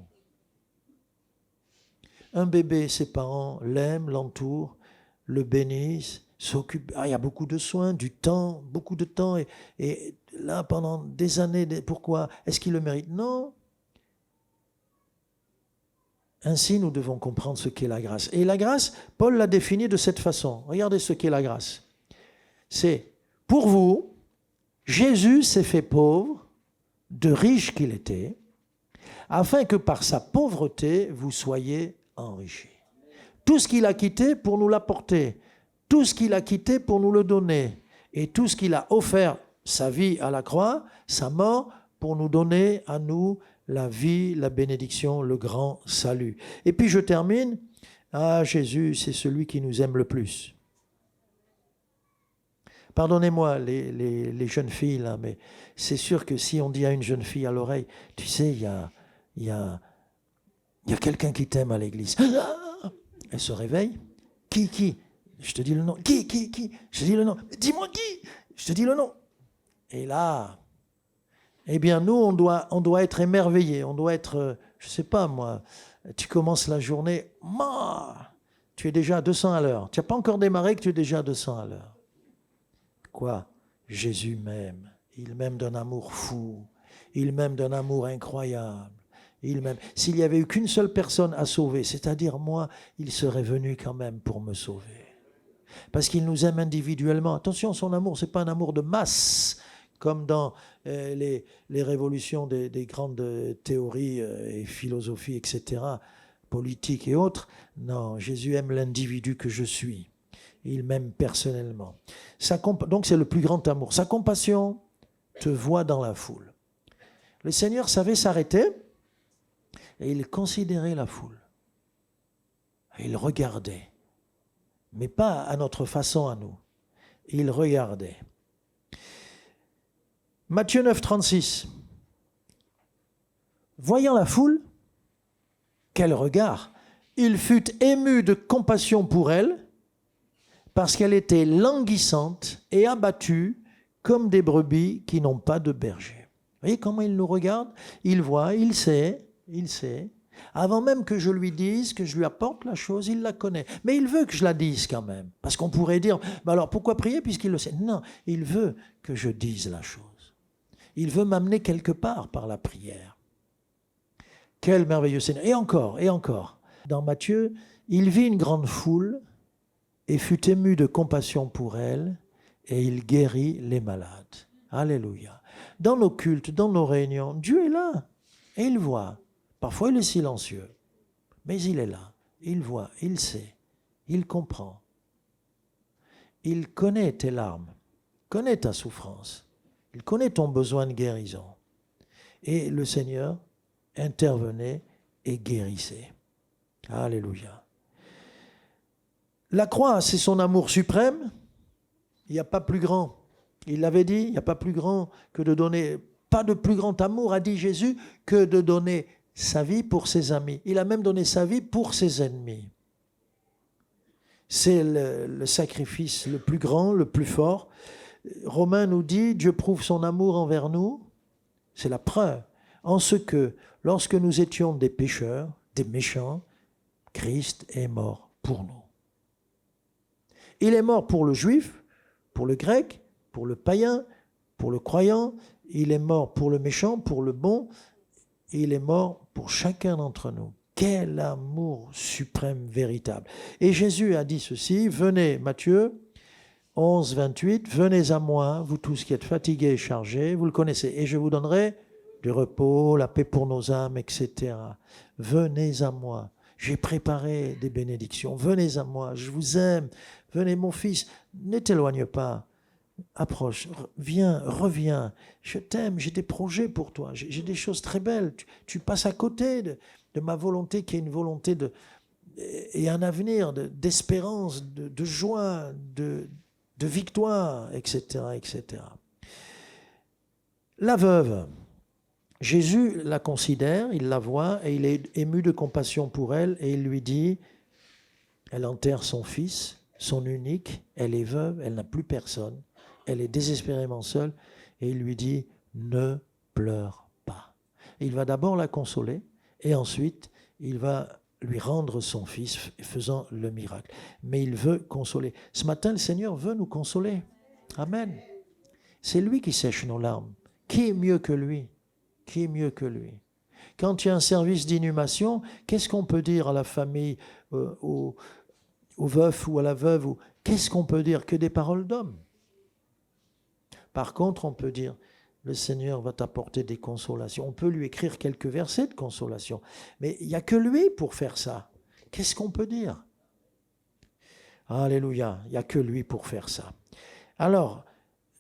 Un bébé, ses parents l'aiment, l'entourent, le bénissent, s'occupent. Il y a beaucoup de soins, du temps, beaucoup de temps, et là, pendant des années, pourquoi? Est-ce qu'il le mérite? Non. Ainsi, nous devons comprendre ce qu'est la grâce. Et la grâce, Paul l'a définie de cette façon. Regardez ce qu'est la grâce. C'est, pour vous, Jésus s'est fait pauvre, de riche qu'il était, afin que par sa pauvreté, vous soyez enrichis. Tout ce qu'il a quitté pour nous l'apporter, tout ce qu'il a quitté pour nous le donner, et tout ce qu'il a offert, sa vie à la croix, sa mort, pour nous donner à nous la vie, la bénédiction, le grand salut. Et puis je termine. Jésus, c'est celui qui nous aime le plus. Pardonnez-moi les jeunes filles, là, mais c'est sûr que si on dit à une jeune fille à l'oreille, tu sais, il y a quelqu'un qui t'aime à l'église. Elle se réveille. Qui? Je te dis le nom. Qui? Je te dis le nom. Dis-moi qui? Je te dis le nom. Et là... Eh bien, nous, on doit être émerveillés. On doit être, je ne sais pas moi, tu commences la journée, tu es déjà à 200 à l'heure. Tu n'as pas encore démarré que tu es déjà à 200 à l'heure. Quoi? Jésus m'aime. Il m'aime d'un amour fou. Il m'aime d'un amour incroyable. Il m'aime. S'il n'y avait eu qu'une seule personne à sauver, c'est-à-dire moi, il serait venu quand même pour me sauver. Parce qu'il nous aime individuellement. Attention, son amour, ce n'est pas un amour de masse, comme dans les révolutions des grandes théories et philosophies, etc., politiques et autres. Non, Jésus aime l'individu que je suis. Il m'aime personnellement. Donc c'est le plus grand amour. Sa compassion te voit dans la foule. Le Seigneur savait s'arrêter et il considérait la foule. Il regardait, mais pas à notre façon à nous. Il regardait. Matthieu 9, 36. Voyant la foule, quel regard! Il fut ému de compassion pour elle, parce qu'elle était languissante et abattue comme des brebis qui n'ont pas de berger. Vous voyez comment il nous regarde? Il voit, il sait. Avant même que je lui dise, que je lui apporte la chose, il la connaît. Mais il veut que je la dise quand même. Parce qu'on pourrait dire, alors pourquoi prier puisqu'il le sait? Non, il veut que je dise la chose. Il veut m'amener quelque part par la prière. Quel merveilleux Seigneur. Et encore. Dans Matthieu, il vit une grande foule et fut ému de compassion pour elle et il guérit les malades. Alléluia. Dans nos cultes, dans nos réunions, Dieu est là et il voit. Parfois, il est silencieux. Mais il est là, il voit, il sait, il comprend. Il connaît tes larmes, connaît ta souffrance, il connaît ton besoin de guérison. Et le Seigneur intervenait et guérissait. Alléluia. La croix, c'est son amour suprême. Il n'y a pas plus grand. Il l'avait dit, il n'y a pas plus grand que de donner, pas de plus grand amour, a dit Jésus, que de donner sa vie pour ses amis. Il a même donné sa vie pour ses ennemis. C'est le sacrifice le plus grand, le plus fort. Romains nous dit, Dieu prouve son amour envers nous. C'est la preuve. En ce que, lorsque nous étions des pécheurs, des méchants, Christ est mort pour nous. Il est mort pour le juif, pour le grec, pour le païen, pour le croyant. Il est mort pour le méchant, pour le bon. Il est mort pour chacun d'entre nous. Quel amour suprême, véritable. Et Jésus a dit ceci, venez, Matthieu 11, 28, venez à moi, vous tous qui êtes fatigués et chargés, vous le connaissez, et je vous donnerai du repos, la paix pour nos âmes, etc. Venez à moi, j'ai préparé des bénédictions, venez à moi, je vous aime, venez mon fils, ne t'éloigne pas, approche, viens, reviens, je t'aime, j'ai des projets pour toi, j'ai des choses très belles, tu passes à côté de ma volonté qui est une volonté et un avenir d'espérance, de joie, de victoire, etc., etc. La veuve, Jésus la considère, il la voit et il est ému de compassion pour elle et il lui dit, elle enterre son fils, son unique, elle est veuve, elle n'a plus personne, elle est désespérément seule et il lui dit, ne pleure pas. Et il va d'abord la consoler et ensuite il va lui rendre son fils faisant le miracle. Mais il veut consoler. Ce matin, le Seigneur veut nous consoler. Amen. C'est lui qui sèche nos larmes. Qui est mieux que lui? Qui est mieux que lui? Quand il y a un service d'inhumation, qu'est-ce qu'on peut dire à la famille, au veuf ou à la veuve? Qu'est-ce qu'on peut dire? Que des paroles d'homme. Par contre, on peut dire, le Seigneur va t'apporter des consolations. On peut lui écrire quelques versets de consolation. Mais il n'y a que lui pour faire ça. Qu'est-ce qu'on peut dire? Alléluia, il n'y a que lui pour faire ça. Alors,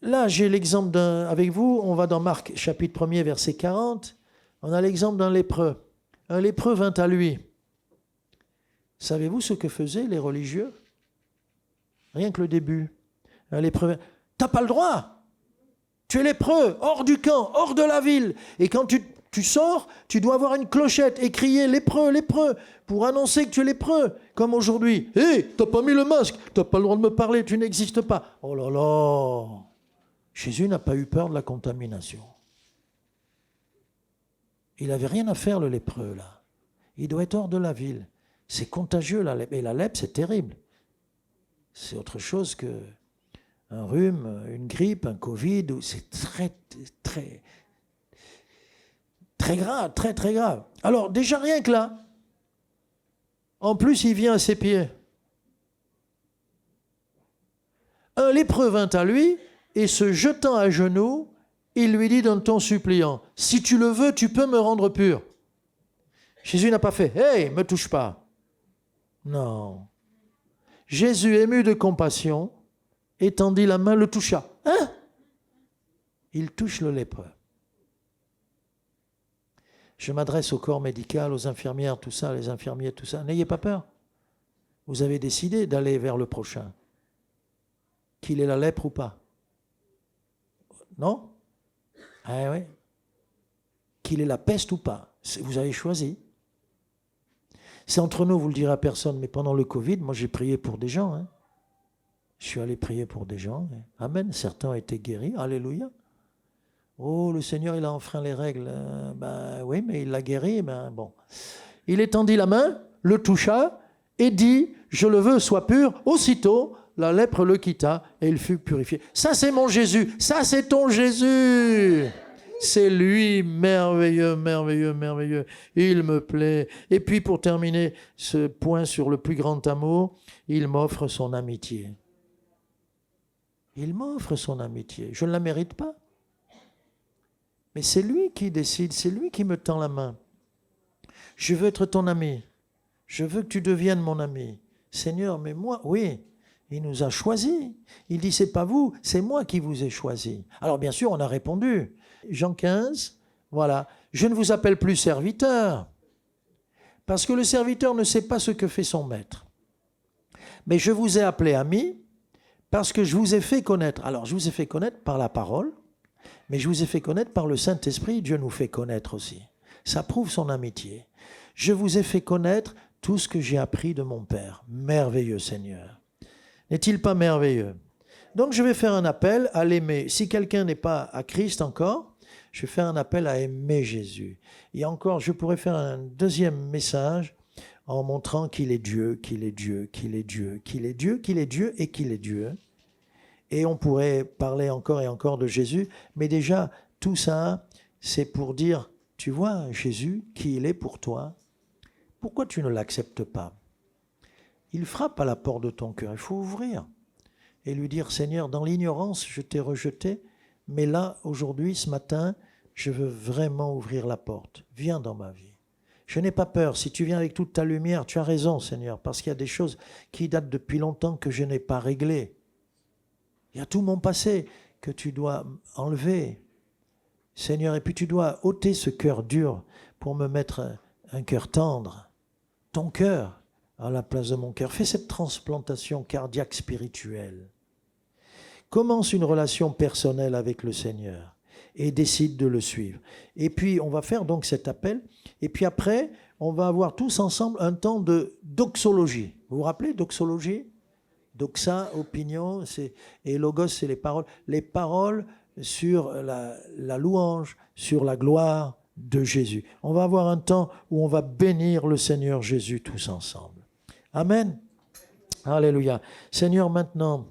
là, j'ai l'exemple avec vous. On va dans Marc, chapitre 1er, verset 40. On a l'exemple d'un lépreux. Un lépreux vint à lui. Savez-vous ce que faisaient les religieux? Rien que le début. Un lépreux vint. T'as pas le droit! Tu es lépreux, hors du camp, hors de la ville. Et quand tu sors, tu dois avoir une clochette et crier « lépreux, lépreux » pour annoncer que tu es lépreux. Comme aujourd'hui. « Hé, t'as pas mis le masque, t'as pas le droit de me parler, tu n'existes pas. » Oh là là! Jésus n'a pas eu peur de la contamination. Il n'avait rien à faire, le lépreux, là. Il doit être hors de la ville. C'est contagieux, la lèpre. Et la lèpre, c'est terrible. C'est autre chose que un rhume, une grippe, un Covid, c'est très, très, très grave, très, très grave. Alors, déjà rien que là, en plus, il vient à ses pieds. Un lépreux vint à lui et se jetant à genoux, il lui dit d'un ton suppliant, « Si tu le veux, tu peux me rendre pur. » Jésus n'a pas fait, « Hey, me touche pas. » Non. Jésus, ému de compassion, étendit la main, le toucha. Hein? Il touche le lépreux. Je m'adresse au corps médical, aux infirmières, tout ça, les infirmiers, tout ça. N'ayez pas peur. Vous avez décidé d'aller vers le prochain. Qu'il ait la lèpre ou pas. Non? Ah oui. Qu'il ait la peste ou pas. Vous avez choisi. C'est entre nous, vous ne le direz à personne, mais pendant le Covid, moi j'ai prié pour des gens. Hein. Je suis allé prier pour des gens. Amen. Certains ont été guéris. Alléluia. Oh, le Seigneur, il a enfreint les règles. Ben oui, mais il l'a guéri. Ben bon. Il étendit la main, le toucha et dit, je le veux, sois pur. Aussitôt, la lèpre le quitta et il fut purifié. Ça, c'est mon Jésus. Ça, c'est ton Jésus. C'est lui, merveilleux, merveilleux, merveilleux. Il me plaît. Et puis, pour terminer ce point sur le plus grand amour, il m'offre son amitié. Il m'offre son amitié. Je ne la mérite pas. Mais c'est lui qui décide, c'est lui qui me tend la main. Je veux être ton ami. Je veux que tu deviennes mon ami. Seigneur, mais moi, oui, il nous a choisis. Il dit, c'est pas vous, c'est moi qui vous ai choisi. Alors bien sûr, on a répondu. Jean 15, voilà. Je ne vous appelle plus serviteur, parce que le serviteur ne sait pas ce que fait son maître. Mais je vous ai appelé ami, parce que je vous ai fait connaître. Alors, je vous ai fait connaître par la parole, mais je vous ai fait connaître par le Saint-Esprit. Dieu nous fait connaître aussi. Ça prouve son amitié. Je vous ai fait connaître tout ce que j'ai appris de mon Père. Merveilleux Seigneur. N'est-il pas merveilleux? Donc, je vais faire un appel à l'aimer. Si quelqu'un n'est pas à Christ encore, je vais faire un appel à aimer Jésus. Et encore, je pourrais faire un deuxième message en montrant qu'il est Dieu, qu'il est Dieu, qu'il est Dieu, qu'il est Dieu, qu'il est Dieu et qu'il est Dieu. Et on pourrait parler encore et encore de Jésus, mais déjà, tout ça, c'est pour dire, tu vois, Jésus, qui il est pour toi, pourquoi tu ne l'acceptes pas? Il frappe à la porte de ton cœur, il faut ouvrir et lui dire, Seigneur, dans l'ignorance, je t'ai rejeté, mais là, aujourd'hui, ce matin, je veux vraiment ouvrir la porte. Viens dans ma vie. Je n'ai pas peur. Si tu viens avec toute ta lumière, tu as raison, Seigneur, parce qu'il y a des choses qui datent depuis longtemps que je n'ai pas réglées. Il y a tout mon passé que tu dois enlever, Seigneur, et puis tu dois ôter ce cœur dur pour me mettre un cœur tendre. Ton cœur à la place de mon cœur. Fais cette transplantation cardiaque spirituelle. Commence une relation personnelle avec le Seigneur et décide de le suivre. Et puis, on va faire donc cet appel. Et puis après, on va avoir tous ensemble un temps de doxologie. Vous vous rappelez, doxologie? Doxa, opinion, et logos, c'est les paroles. Les paroles sur la louange, sur la gloire de Jésus. On va avoir un temps où on va bénir le Seigneur Jésus tous ensemble. Amen. Alléluia. Seigneur, maintenant,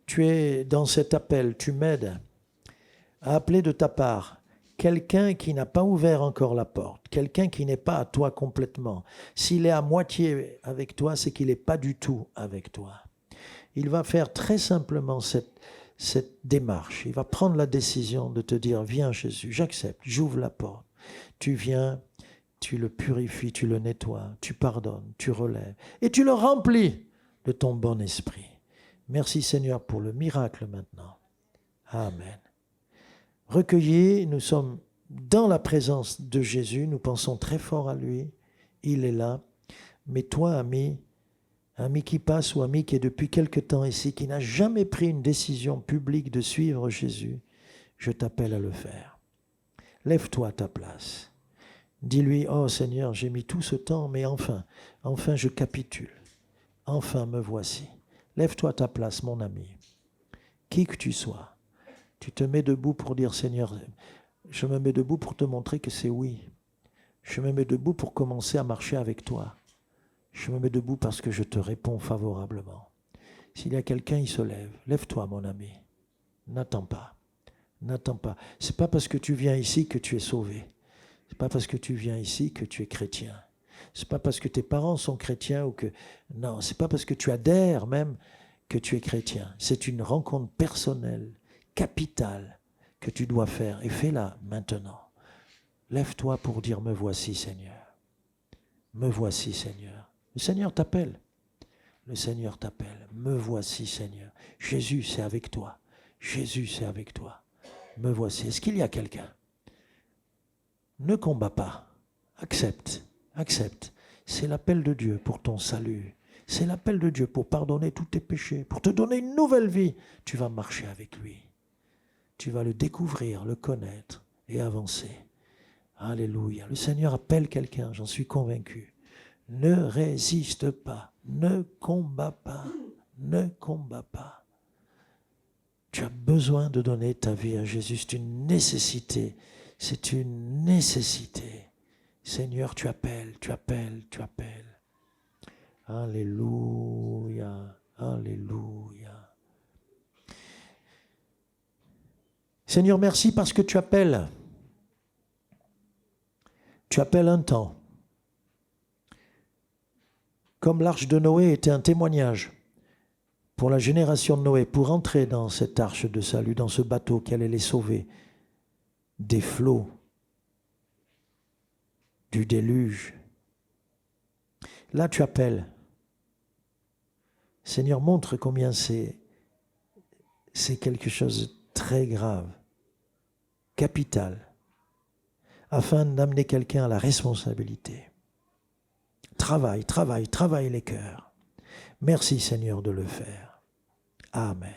tu es dans cet appel, tu m'aides à appeler de ta part quelqu'un qui n'a pas ouvert encore la porte, quelqu'un qui n'est pas à toi complètement. S'il est à moitié avec toi, c'est qu'il n'est pas du tout avec toi. Il va faire très simplement cette démarche. Il va prendre la décision de te dire, viens Jésus, j'accepte, j'ouvre la porte. Tu viens, tu le purifies, tu le nettoies, tu pardonnes, tu relèves et tu le remplis de ton bon esprit. Merci Seigneur pour le miracle maintenant. Amen. Recueillis, nous sommes dans la présence de Jésus, nous pensons très fort à lui, il est là. Mais toi, ami qui passe ou ami qui est depuis quelque temps ici, qui n'a jamais pris une décision publique de suivre Jésus, je t'appelle à le faire. Lève-toi à ta place. Dis-lui, oh Seigneur, j'ai mis tout ce temps, mais enfin je capitule. Enfin me voici. Lève-toi à ta place, mon ami. Qui que tu sois, tu te mets debout pour dire, Seigneur, je me mets debout pour te montrer que c'est oui. Je me mets debout pour commencer à marcher avec toi. Je me mets debout parce que je te réponds favorablement. S'il y a quelqu'un, il se lève. Lève-toi, mon ami. N'attends pas. N'attends pas. C'est pas parce que tu viens ici que tu es sauvé. C'est pas parce que tu viens ici que tu es chrétien. C'est pas parce que tes parents sont chrétiens ou que... Non, c'est pas parce que tu adhères même que tu es chrétien. C'est une rencontre personnelle, capitale, que tu dois faire. Et fais-la maintenant. Lève-toi pour dire, me voici, Seigneur. Me voici, Seigneur. Le Seigneur t'appelle. Le Seigneur t'appelle. Me voici, Seigneur. Jésus, c'est avec toi. Jésus, c'est avec toi. Me voici. Est-ce qu'il y a quelqu'un? Ne combats pas. Accepte. Accepte. C'est l'appel de Dieu pour ton salut. C'est l'appel de Dieu pour pardonner tous tes péchés, pour te donner une nouvelle vie. Tu vas marcher avec lui. Tu vas le découvrir, le connaître et avancer. Alléluia. Le Seigneur appelle quelqu'un, j'en suis convaincu. Ne résiste pas. Ne combats pas. Ne combats pas. Tu as besoin de donner ta vie à Jésus. C'est une nécessité. C'est une nécessité. Seigneur, tu appelles, tu appelles, tu appelles. Alléluia. Alléluia. Seigneur, merci parce que tu appelles. Tu appelles un temps. Comme l'arche de Noé était un témoignage pour la génération de Noé, pour entrer dans cette arche de salut, dans ce bateau qui allait les sauver des flots, du déluge. Là, tu appelles. Seigneur, montre combien c'est quelque chose de très grave, capital, afin d'amener quelqu'un à la responsabilité. Travaille les cœurs. Merci Seigneur de le faire. Amen.